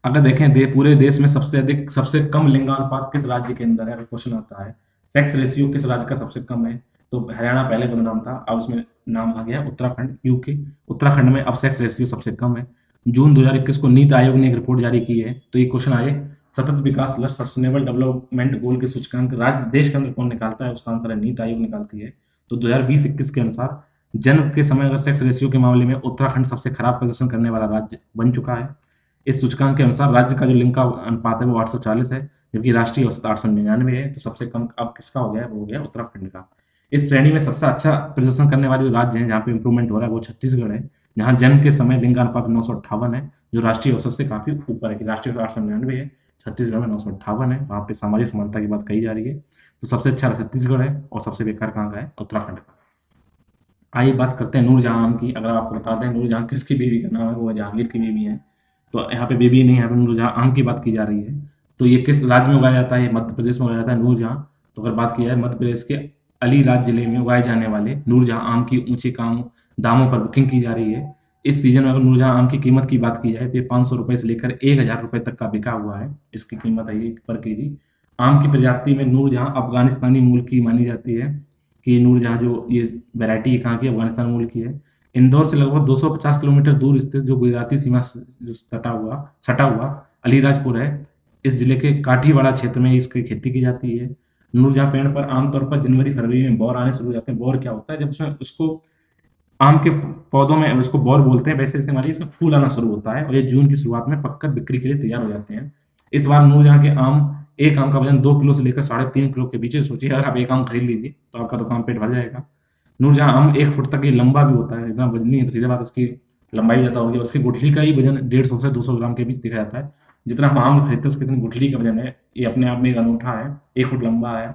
अगर देखें पूरे देश में सबसे कम लिंगानुपात किस राज्य के अंदर है, अगर क्वेश्चन आता है सेक्स रेशियो किस राज्य का सबसे कम है, तो हरियाणा पहले बदनाम था, अब उसमें नाम आ गया उत्तराखंड, यूके। उत्तराखंड में अब सेक्स रेशियो सबसे कम है। जून 2021 को नीति आयोग ने एक रिपोर्ट जारी की है। तो ये क्वेश्चन आए सतत विकास लक्ष्य सस्टेनेबल डेवलपमेंट गोल के सूचकांक राज्य देश के अंदर कौन निकालता है, उसका आंसर है नीति आयोग निकालती है। तो 2020-21 के अनुसार जन्म के समय अगर सेक्स रेशियो के मामले में उत्तराखंड सबसे खराब प्रदर्शन करने वाला राज्य बन चुका है। इस सूचकांक के अनुसार राज्य का जो लिंग का अनुपात है वो 840 है, जबकि राष्ट्रीय औसत 899 है। तो सबसे कम अब किसका हो गया, वो हो गया उत्तराखंड का। इस श्रेणी में सबसे अच्छा प्रदर्शन करने वाले जो राज्य हैं जहाँ पे इंप्रूवमेंट हो रहा है वो छत्तीसगढ़ है, जहाँ जन्म के समय लिंगानुपात 958 है, जो राष्ट्रीय औसत से काफी ऊपर है कि राष्ट्रीय औसत 899 है, छत्तीसगढ़ में 958 है, वहाँ पे सामाजिक समानता की बात कही जा रही है। तो सबसे अच्छा छत्तीसगढ़ है और सबसे बेकार कहाँ का है? उत्तराखंड का। आइए बात करते हैं नूरजहां की। अगर आपको बता दें नूरजहां किसकी बीवी का नाम है, वो जहांगीर की बीवी है। तो यहाँ पे बीवी नहीं, यहाँ पे नूरजहां आम की बात की जा रही है। तो ये किस राज्य में उगाया जाता है? ये मध्य प्रदेश में उगाया जाता है नूरजहां। तो अगर बात की जाए मध्य प्रदेश के अलीराज जिले में उगाए जाने वाले नूरजहां आम की ऊंचे दामों पर बुकिंग की जा रही है। इस सीजन में अगर नूरजहां आम की कीमत की बात की जाए तो ये 500 रुपए से लेकर 1000 रुपए तक का बिका हुआ है। इसकी कीमत है ये पर केजी। आम की प्रजाति में नूरजहां अफगानिस्तानी मूल की मानी जाती है, कि नूरजहां जो ये वैरायटी कहाँ की? अफगानिस्तान मूल की है। इंदौर से लगभग 250 किलोमीटर दूर स्थित जो गुजराती सीमा से जो सटा हुआ अलीराजपुर है, इस जिले के काठीवाड़ा क्षेत्र में इसकी खेती की जाती है। नूरजहां पेड़ पर आमतौर पर जनवरी फरवरी में बौर आने शुरू हो जाते हैं। बौर क्या होता है? जब उसमें उसको आम के पौधों में उसको बौर बोलते हैं, वैसे इसके हमारी इसमें फूल आना शुरू होता है और ये जून की शुरुआत में पककर बिक्री के लिए तैयार हो जाते हैं। इस बार नूरजहां के एक आम का वजन 2 किलो से लेकर 3.5 किलो के बीच है। सोचिए अगर आप एक आम खरीद लीजिए तो आपका तो काम पेट भर जाएगा। नूरजहां आम 1 फुट तक ये लंबा भी होता है, इतना वजनी है तो सीधे बात उसकी लंबाई भी ज़्यादा होगी। और उसकी गुठली का ही वजन 150 से 200 ग्राम के बीच देखा जाता है। जितना हम आम खरीदते हैं उसकी इतनी गुठली का वजन है। ये अपने आप में एक अनूठा है। 1 फुट लंबा है,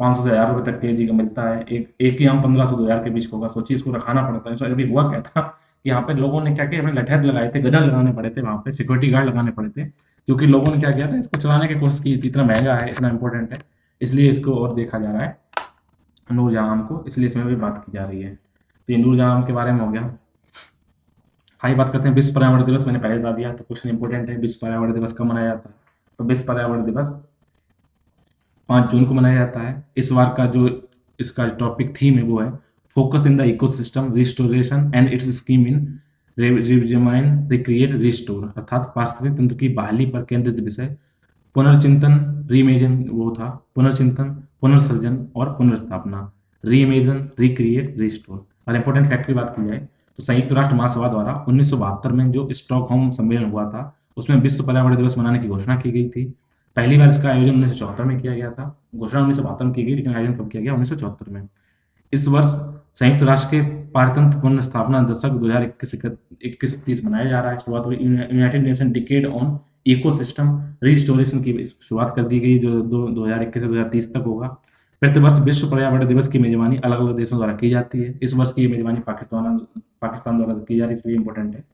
500 से 1000 रुपये तक केजी का मिलता है। एक ही आम 15 से 2000 के बीच का होगा। सोचिए इसको रखाना पड़ता है। तो अभी हुआ क्या था कि यहाँ पे लोगों ने क्या किया, अपने लठैत लगाए थे, गदर लगाने पड़े थे, वहाँ पे सिक्योरिटी गार्ड लगाने पड़े थे, क्योंकि लोगों ने क्या किया था, इसको चुराने की कोशिश की थी। इतना महंगा है, इतना इंपॉर्टेंट है, इसलिए इसको और देखा जा रहा है नूरजहां आम को, इसलिए इसमें भी बात की जा रही है। तो ये नूरजहां आम के बारे में हो गया। आइए बात करते हैं विश्व पर्यावरण दिवस। मैंने पहले बता दिया, तो क्वेश्चन इंपॉर्टेंट है, विश्व पर्यावरण दिवस कब मनाया जाता है? तो विश्व पर्यावरण दिवस 5 जून को मनाया जाता है। इस बार का जो इसका टॉपिक थीम है वो है focus in the ecosystem restoration and its scheme in reimagine recreate restore, अर्थात पारिस्थितिक तंत्र की बहाली पर केंद्रित विषय। पुनर्चिंतन, रीइमेजिन वो था, पुनर्चिंतन, पुनर्सृजन और पुनर्स्थापना, रीइमेजिन, रिक्रिएट, रिस्टोर। और इंपॉर्टेंट फैक्ट की बात की जाए तो संयुक्त राष्ट्र महासभा द्वारा 1972 में जो स्टॉकहोम सम्मेलन हुआ था, उसमें विश्व पर्यावरण दिवस मनाने की घोषणा की गई थी। पहली बार इसका आयोजन 1974 में किया गया था। घोषणा 1972 में की गई, लेकिन आयोजन कब किया गया? 1974 में। इस वर्ष संयुक्त राष्ट्र के पारतंत्र पुनर्स्थापना दशक 2021-30 मनाया जा रहा है। शुरुआत हुई United nation decade on ecosystem restoration की शुरुआत कर दी गई, जो 2021 से 2030 तक होगा। प्रतिवर्ष विश्व पर्यावरण दिवस की मेजबानी अलग अलग देशों द्वारा की जाती है। इस वर्ष की मेजबानी पाकिस्तान द्वारा की जा रही है, इसलिए इंपॉर्टेंट है।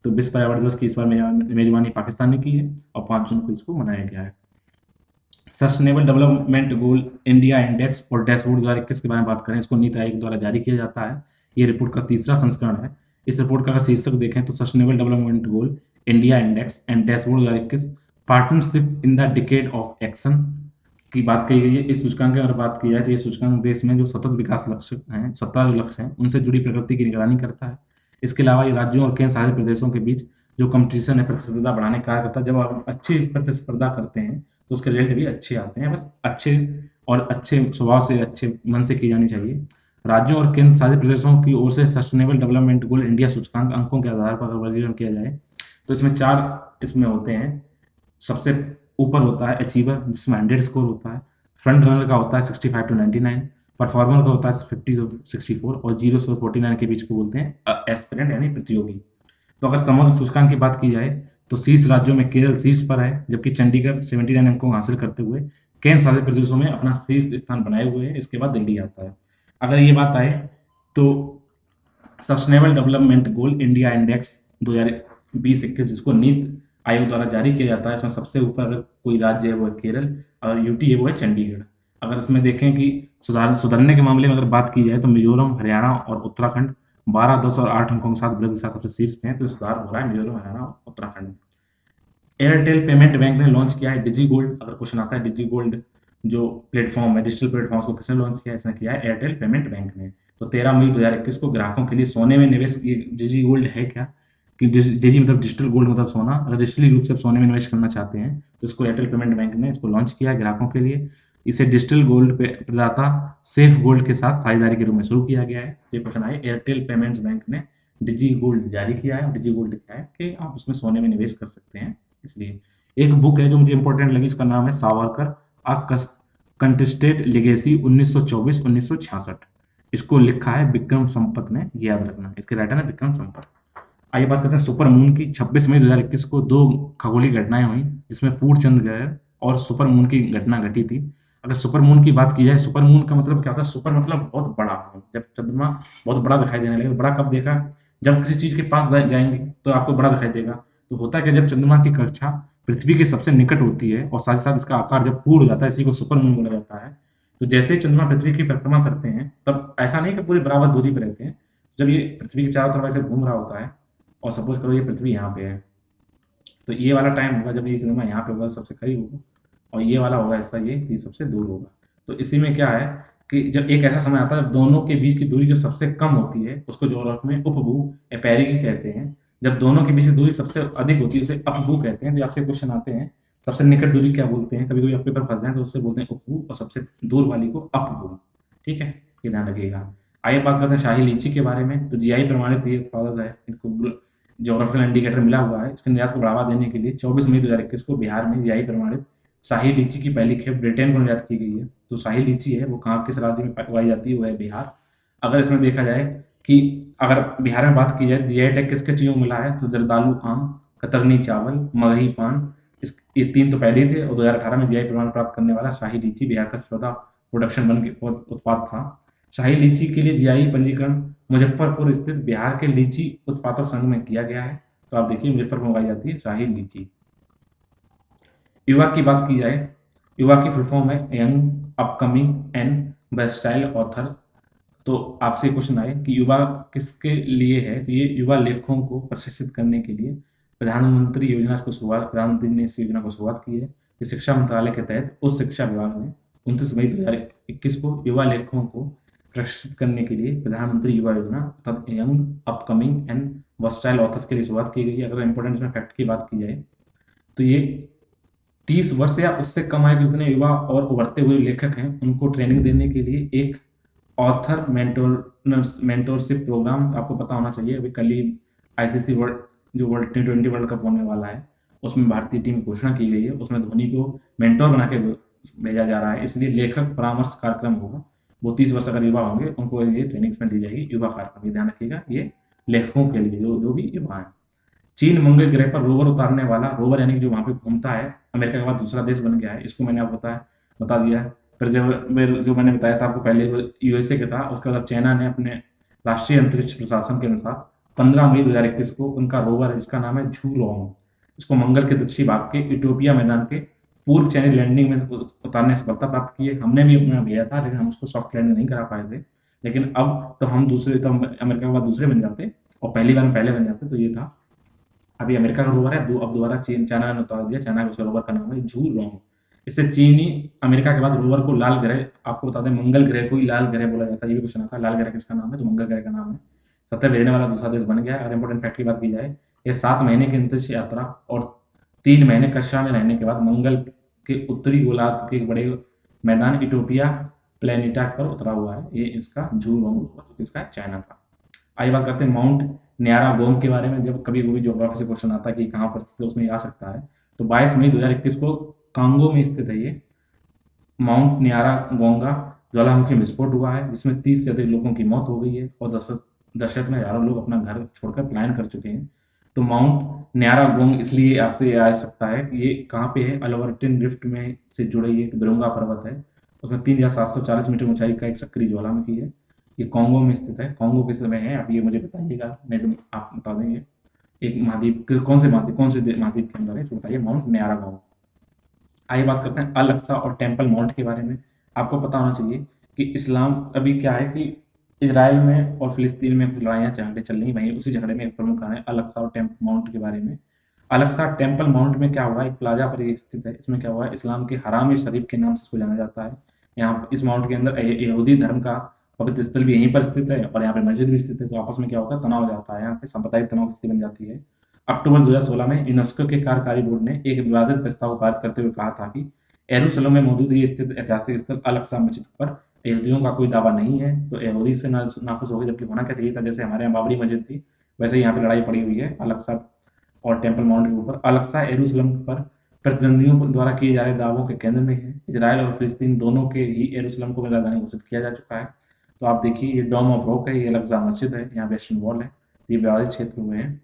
तो विश्व पर्यावरण दिवस की इस बार मेजबानी पाकिस्तान ने की है और 5 जून को इसको मनाया गया है। Sustainable development goal India index और डैशबोर्ड 2021 के बारे में बात करें, इसको नीति आयोग द्वारा जारी किया जाता है। ये रिपोर्ट का तीसरा संस्करण है। इस रिपोर्ट का अगर शीर्षक देखें तो sustainable development goal India index and dashboard 2021 partnership in the decade of action की बात कही गई है। इस सूचकांक की अगर बात की जाए तो ये सूचकांक देश में जो सतत विकास लक्ष्य हैं, 17 जो लक्ष्य हैं, उनसे जुड़ी प्रगति की निगरानी करता है। इसके अलावा ये राज्यों और केंद्र शासित प्रदेशों के बीच जो कंपटीशन है, प्रतिस्पर्धा बढ़ाने का कार्य करता है। जब आप अच्छी प्रतिस्पर्धा करते हैं तो उसके रिजल्ट भी अच्छे आते हैं। बस अच्छे स्वभाव से, अच्छे मन से की जानी चाहिए। राज्यों और केंद्र शासित प्रदेशों की ओर से सस्टेनेबल डेवलपमेंट गोल इंडिया सूचकांक अंकों के आधार पर अगर वर्गीकरण किया जाए तो इसमें 4 इसमें होते हैं। सबसे ऊपर होता है अचीवर, जिसमें 100 स्कोर होता है। फ्रंट रनर का होता है 65 to 99, परफॉर्मर का होता है 50 to 64 और 0 से 49 के बीच को बोलते हैं एस्पिरेंट यानी प्रतियोगी। तो अगर समग्र सूचकांक की बात की जाए तो शीर्ष राज्यों में केरल शीर्ष पर है, जबकि चंडीगढ़ 79 अंकों हासिल करते हुए केंद्र शासित प्रदेशों में अपना शीर्ष स्थान बनाए हुए है। इसके बाद दिल्ली आता है। अगर ये बात आए तो sustainable development goal India index 2020-21 जिसको नीति आयोग द्वारा जारी किया जाता है, इसमें सबसे ऊपर अगर कोई राज्य है वो है केरल और यूटी है वो है चंडीगढ़। अगर इसमें देखें कि सुधरने के मामले में अगर बात की जाए तो मिजोरम, हरियाणा और उत्तराखंड 12, 10 और 8 अंकों के साथ वृद्धि के साथ सबसे शीर्ष पे हैं। तो सुधार हो रहा है मिजोरम, हरियाणा और उत्तराखंड। एयरटेल पेमेंट बैंक ने लॉन्च किया है डिजी गोल्ड। अगर क्वेश्चन आता है डिजी गोल्ड जो प्लेटफॉर्म है, डिजिटल प्लेटफॉर्म को किसने लॉन्च किया है? इसने किया है एयरटेल पेमेंट बैंक ने। तो 13 मई 2021 को ग्राहकों के लिए सोने में निवेश, ये डिजी गोल्ड है क्या कि डिजी मतलब डिजिटल गोल्ड मतलब सोना। अगर डिजिटली रूप से आप सोने में निवेश करना चाहते हैं तो इसको एयरटेल पेमेंट बैंक ने इसको लॉन्च किया है ग्राहकों के लिए। इसे डिजिटल गोल्ड प्रदाता सेफ गोल्ड के साथ साझेदारी के रूप में शुरू किया गया है। ये क्वेश्चन आए, एयरटेल पेमेंट्स बैंक ने डिजी गोल्ड जारी किया है। डिजी गोल्ड क्या है कि आप उसमें सोने में निवेश कर सकते हैं। इसलिए एक बुक है जो मुझे इंपॉर्टेंट लगी, उसका नाम है सावरकर अ कंटेस्टेड लेगेसी 1924-1966। इसको लिखा है विक्रम संपत ने, याद रखना, इसके राइटर है विक्रम संपत। आइए बात करते हैं सुपर मून की। 26 मई 2021 को दो खगोलीय घटनाएं हुई जिसमें पूर्णचंद्र ग्रह और सुपर मून की घटना घटी थी। अगर सुपर मून की बात की जाए, सुपर मून का मतलब क्या होता है? सुपर मतलब बहुत बड़ा। जब चंद्रमा बहुत बड़ा दिखाई देने लगे, बड़ा कब देखा? जब किसी चीज के पास जाएंगे तो आपको बड़ा दिखाई देगा। तो होता है कि जब चंद्रमा की कक्षा पृथ्वी के सबसे निकट होती है और साथ ही साथ इसका आकार जब पूर्ण हो जाता है, इसी को सुपर मून बोला जाता है। तो जैसे ही चंद्रमा पृथ्वी की परिक्रमा करते हैं, तब ऐसा नहीं कि पूरी बराबर दूरी पर रहते हैं। जब ये पृथ्वी के चारों तरफ ऐसे घूम रहा होता है और सपोज करो ये पृथ्वी यहाँ पे है, तो ये वाला टाइम होगा जब ये चंद्रमा यहाँ पे होगा सबसे करीब होगा, और ये वाला होगा ऐसा ये सबसे दूर होगा। तो इसी में क्या है कि जब एक ऐसा समय आता है दोनों के बीच की दूरी जब सबसे कम होती है, उसको ज्योग्राफी में उपभू या पेरिकी कहते हैं। जब दोनों के बीच की दूरी सबसे अधिक होती है उसे अपभू कहते हैं। तो आपसे क्वेश्चन आते हैं सबसे निकट दूरी क्या बोलते हैं, कभी कभी आप पेपर फंस जाए तो उससे बोलते हैं उपभू और सबसे दूर वाली को अपभू। ठीक है, ये ध्यान रखिएगा। आइए बात करते हैं शाही लीची के बारे में। तो जीआई प्रमाणित ये उत्पाद है, इनको ज्योग्राफिकल इंडिकेटर मिला हुआ है। इसके निर्यात को बढ़ावा देने के लिए 24 मई 2021 को बिहार में जीआई प्रमाणित शाही लीची की पहली खेप ब्रिटेन को निर्यात की गई है। तो शाही लीची है वो कहाँ किस राज्य में उगाई जाती है? वो है बिहार। अगर इसमें देखा जाए कि अगर बिहार में बात की जाए जीआई टैग किसके चीज़ों में मिला है, तो जरदालू आम, कतरनी चावल, मगही पान, इस ये 3 तो पहले ही थे। और 2018 में जीआई प्रमाण प्राप्त करने वाला शाही लीची बिहार का 14 प्रोडक्शन बन के उत्पाद था। शाही लीची के लिए जीआई पंजीकरण मुजफ्फरपुर स्थित बिहार के लीची उत्पादक संघ में किया गया है। तो आप देखिए मुजफ्फरपुर में उगाई जाती है शाही लीची। युवा की बात की जाए, युवा की फुल फॉर्म है young upcoming and versatile authors. तो आपसे क्वेश्चन आए कि युवा किसके लिए है, तो ये युवा लेखकों को प्रशिक्षित करने के लिए प्रधानमंत्री ने इस योजना को शुरुआत की है। ये शिक्षा मंत्रालय के तहत उच्च शिक्षा विभाग ने 29 मई 2021 को युवा लेखकों को प्रशिक्षित करने के लिए प्रधानमंत्री युवा योजना अर्थात young upcoming and versatile authors के लिए शुरुआत की गई है। अगर इंपॉर्टेंट इसमें फैक्ट की बात की जाए तो ये 30 वर्ष या उससे कम आयु के जितने युवा और उभरते हुए लेखक हैं उनको ट्रेनिंग देने के लिए एक ऑथर मेंटोरशिप प्रोग्राम आपको पता होना चाहिए। अभी कल ही आईसीसी वर्ल्ड जो वर्ल्ड T20 वर्ल्ड कप होने वाला है उसमें भारतीय टीम की घोषणा की गई है। उसमें धोनी को मेंटोर बना के भेजा जा रहा है, इसलिए लेखक परामर्श कार्यक्रम होगा। वो 30 वर्ष अगर युवा होंगे उनको ये ट्रेनिंग में दी जाएगी युवा कार्यक्रम। ये ध्यान रखिएगा, ये लेखकों के लिए जो जो भी युवा है। चीन मंगल ग्रह पर रोवर उतारने वाला, रोवर यानी कि जो वहां पे घूमता है, अमेरिका के बाद दूसरा देश बन गया है। इसको मैंने आपको बता दिया है। फिर जो मैंने बताया था आपको पहले, वो यूएसए का था। उसके बाद चाइना ने अपने राष्ट्रीय अंतरिक्ष प्रशासन के अनुसार 15 मई 2021 को उनका रोवर है जिसका नाम है झूलोंग, इसको मंगल के दक्षिणी भाग के यूटोपिया मैदान के पूर्व चैनल लैंडिंग में उतारने की सफलता प्राप्त की है। हमने भी अपना भेजा था लेकिन हम उसको सॉफ्ट लैंडिंग नहीं करा पाए थे। लेकिन अब तो हम दूसरे, तो अमेरिका के बाद दूसरे बन जाते और पहली बार में पहले बन जाते। तो ये था, अभी अमेरिका का रोवर है, अब दोबारा चाइना ने उतार दिया। चाइना का उसका रोवर का नाम है झू लॉन्ग। इससे चीनी अमेरिका के बाद रोवर को लाल ग्रह, आपको बता दें मंगल ग्रह को ही लाल ग्रह बोला जाता है। ये भी क्वेश्चन आता है लाल ग्रह किसका नाम है, तो मंगल ग्रह का नाम है। सतह भेजने वाला दूसरा देश बन गया। और इंपॉर्टेंट फैक्ट की बात की जाए, ये 7 महीने की अंतरिक्ष यात्रा और 3 महीने कक्षा में रहने के बाद मंगल के उत्तरी गोलार्ध के एक बड़े मैदान इटोपिया प्लेनेटा पर उतरा हुआ है। ये इसका झू लॉन्ग, इसका चाइना का। आइए बात करते हैं माउंट न्यारागोम के बारे में। जब कभी कभी ज्योग्राफी से क्वेश्चन आता है कि कहाँ पर स्थित है, उसमें आ सकता है। तो 22 मई 2021 को कांगो में स्थित है ये माउंट न्यारागोंगा। ज्वालामुखी में विस्फोट हुआ है जिसमें 30 से अधिक लोगों की मौत हो गई है और दशक में हजारों लोग अपना घर छोड़कर पलायन कर चुके हैं। तो माउंट न्यारागोंग इसलिए आपसे आ सकता है कि ये कहाँ पे है, अल्बर्टन रिफ्ट में से जुड़े ये बिरुंगा पर्वत है। उसमें 3740 मीटर ऊंचाई का एक सक्रिय ज्वालामुखी है। ये कॉन्गो में स्थित है। कॉन्गो किस समय है आप ये मुझे बताइएगा, नहीं तो आप बता देंगे। एक महाद्वीप, कौन से महाद्वीप के अंदर है, तो बताइए माउंट न्यारागोंग। आइए बात करते हैं अल अक्सा और टेम्पल माउंट के बारे में। आपको पता होना चाहिए कि इस्लाम अभी क्या है कि इसराइल में और फिलिस्तीन में लड़ाइयाँ झगड़े चल रही वहीं उसी झगड़े में एक प्रमुख कारण है अल अक्सा और टेम्पल माउंट के बारे में। अल अक्सा टेम्पल माउंट में क्या हुआ, एक प्लाजा पर ये स्थित है। इसमें क्या हुआ है, इस्लाम के हराम शरीफ के नाम से इसको जाना जाता है। यहाँ इस माउंट के अंदर यहूदी धर्म का पवित्र स्थल भी यहीं पर स्थित है और यहाँ पे मस्जिद भी स्थित है। तो आपस में क्या होता है, तनाव हो जाता है, यहाँ पे सांप्रदायिक तनाव की स्थिति बन जाती है। अक्टूबर 2016 में यूनेस्को के कार्यकारी बोर्ड ने एक विवादित प्रस्ताव को पारित करते हुए कहा था कि यरूशलेम में मौजूद ये स्थित ऐतिहासिक स्थल अल अक्सा मस्जिद पर यहूदियों का कोई दावा नहीं है। तो यहूदी से नाखुश हो गए, जबकि होना क्या चाहिए था, जैसे हमारे यहाँ बाबरी मस्जिद थी वैसे ही यहाँ पे लड़ाई पड़ी हुई है अल अक्सा और टेम्पल माउंट के ऊपर। अल अक्सा यरूशलेम पर प्रतिद्वंदियों द्वारा किए जा रहे दावों के केंद्र में है। इजराइल और फिलिस्तीन दोनों के ही यरूशलेम को राजधानी घोषित किया जा चुका है। तो आप देखिए ये डोम ऑफ रॉक है, ये अल अक्सा मस्जिद है, यहाँ वेस्टर्न वॉल है, ये विवादित क्षेत्र हुए हैं।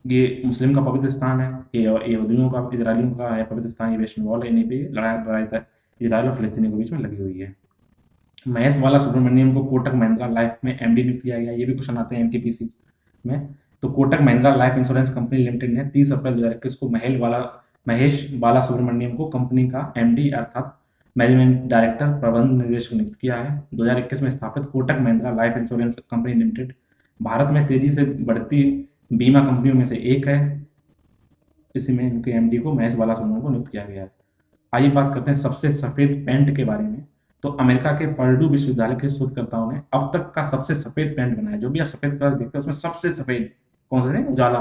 ये मुस्लिम का पवित्र स्थान है, ये यहूदियों का, इजरायलियों का है पवित्र स्थान, ये वेस्टर्न वॉल है, इन्हीं पे लड़ाई था इजराइल और फिलिस्तीनियों के बीच में लगी हुई है। महेश बाला सुब्रमण्यम को कोटक महिंद्रा लाइफ में एमडी नियुक्त किया गया, ये भी क्वेश्चन आते हैं एनटीपीसी में। तो Kotak Mahindra life insurance company limited ने 30 अप्रैल 2021 को महेश बाला सुब्रमण्यम को कंपनी का एमडी अर्थात मैनेजमेंट डायरेक्टर प्रबंध निदेशक नियुक्त किया है। 2021 में स्थापित Kotak Mahindra life insurance company limited Bharat में तेजी से बढ़ती बीमा कंपनियों में से एक है। इसी में इनके एमडी को महेश बाला सुब्रमण्यम को नियुक्त किया गया है। आइए बात करते हैं सबसे सफेद पेंट के बारे में। तो अमेरिका के पर्डू विश्वविद्यालय के शोधकर्ताओं ने अब तक का सबसे सफेद पेंट बनाया। जो भी आप सफेद कलर देखते हैं उसमें सबसे सफेद कौन सा है? उजाला,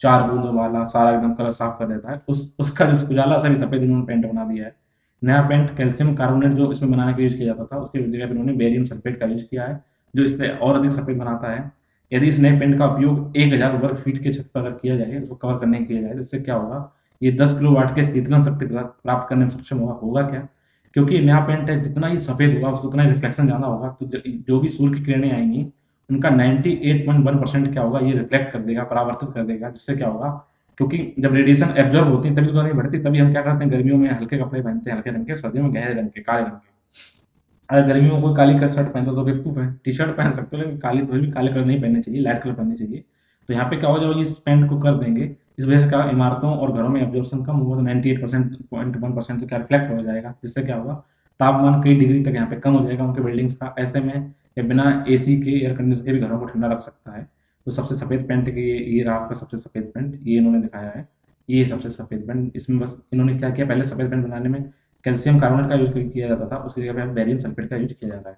4 बूंदों वाला, सारा एकदम कलर साफ कर देता है, उसका जो उजाला सा भी सफेद इन्होंने पेंट बना दिया है। नया पेंट कैल्शियम कार्बोनेट जो इसमें बनाने के लिए यूज किया जाता था, उसके जगह पर इन्होंने बेरियम सल्फेट का यूज किया है, जो इससे और अधिक सफेद बनाता है। यदि इस नए पेंट का उपयोग 1000 वर्ग फीट के छत पर अगर किया जाए, उसको कवर करने के लिए किया जाए, तो इससे क्या होगा? ये 10 किलोवाट के शीतलन शक्ति प्राप्त करने में सक्षम होगा क्या? क्योंकि नया पेंट है, जितना ही सफेद होगा उतना ही रिफ्लेक्शन ज़्यादा होगा, तो जो भी सूर्य की किरणें आएंगी उनका 98.1% क्या होगा? ये रिफ्लेक्ट कर देगा, परावर्तित कर देगा। जिससे क्या होगा? क्योंकि जब रेडिएशन एब्जॉर्ब होती है तभी तो गर्मी बढ़ती है, तभी हम क्या करते हैं? गर्मियों में हल्के कपड़े पहनते हैं, हल्के रंग के, सर्दियों में गहरे रंग के, काले रंग के। अगर गर्मियों में कोई काली कलर शर्ट पहनता तो बेवकूफ़ है। टी शर्ट पहन सकते हो, लेकिन फिर भी काले कलर नहीं पहनने चाहिए, लाइट कलर पहनने चाहिए। तो यहाँ पे क्या होगा? जब इस पेंट को कर देंगे, इस वजह से क्या इमारतों और घरों में एब्जॉर्प्शन कम होगा, तो 98.1% तो क्या रिफ्लेक्ट हो जाएगा। जिससे क्या होगा? तापमान कई डिग्री तक यहाँ पे कम हो जाएगा उनके बिल्डिंग्स का। ऐसे में ये बिना एसी के, एयर कंडीशन के भी घरों को ठंडा रख सकता है। तो सबसे सफ़ेद पेंट के ये रहा आपका सबसे सफ़ेद पेंट, ये इन्होंने दिखाया है। ये सबसे सफ़ेद पेंट, इसमें बस इन्होंने क्या किया? पहले सफ़ेद पेंट बनाने में कैल्शियम कार्बोनेट का यूज़ किया जाता था, उसकी जगह पे अब बेरियम सल्फेट का यूज़ किया जाता है।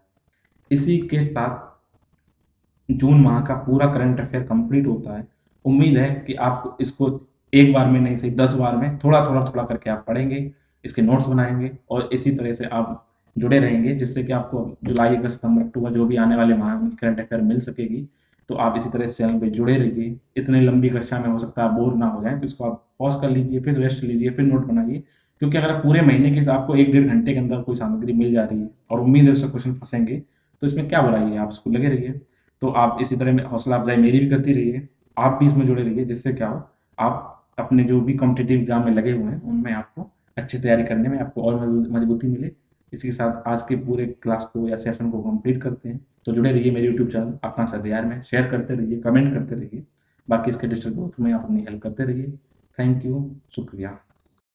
इसी के साथ जून माह का पूरा करंट अफेयर कंप्लीट होता है। उम्मीद है कि आप इसको एक बार में नहीं सही 10 बार में थोड़ा करके आप पढ़ेंगे, इसके नोट्स बनाएँगे और इसी तरह से आप जुड़े रहेंगे, जिससे कि आपको जुलाई, अगस्त, सितंबर, अक्टूबर जो भी आने वाले माह हैं उनकी करंट अफेयर मिल सकेगी। तो आप इसी तरह से चैनल पे जुड़े रहिए। इतनी लंबी कक्षा में हो सकता है आप बोर ना हो जाएँ, तो इसको आप पॉज़ कर लीजिए, फिर रेस्ट लीजिए, फिर नोट बनाइए। क्योंकि अगर पूरे महीने की आपको 1 डेढ़ घंटे के अंदर कोई सामग्री मिल जा रही है और उम्मीद है उससे क्वेश्चन फँसेंगे, तो इसमें क्या बुराई है? आप इसको लगे रहिए। तो आप इसी तरह में हौसला अफ़ज़ाई मेरी भी करती रहिए, आप भी इसमें जुड़े रहिए, जिससे क्या हो? आप अपने जो भी कॉम्पिटिटिव एग्ज़ाम में लगे हुए हैं, उनमें आपको अच्छी तैयारी करने में आपको और मजबूती मिले। इसी के साथ आज के पूरे क्लास को या सेशन को कंप्लीट करते हैं। तो जुड़े रहिए मेरे यूट्यूब चैनल आकांक्षा दीयार में, शेयर करते रहिए, कमेंट करते रहिए। बाकी इसके डिजिटल ग्रोथ में आप अपनी हेल्प करते रहिए। थैंक यू, शुक्रिया।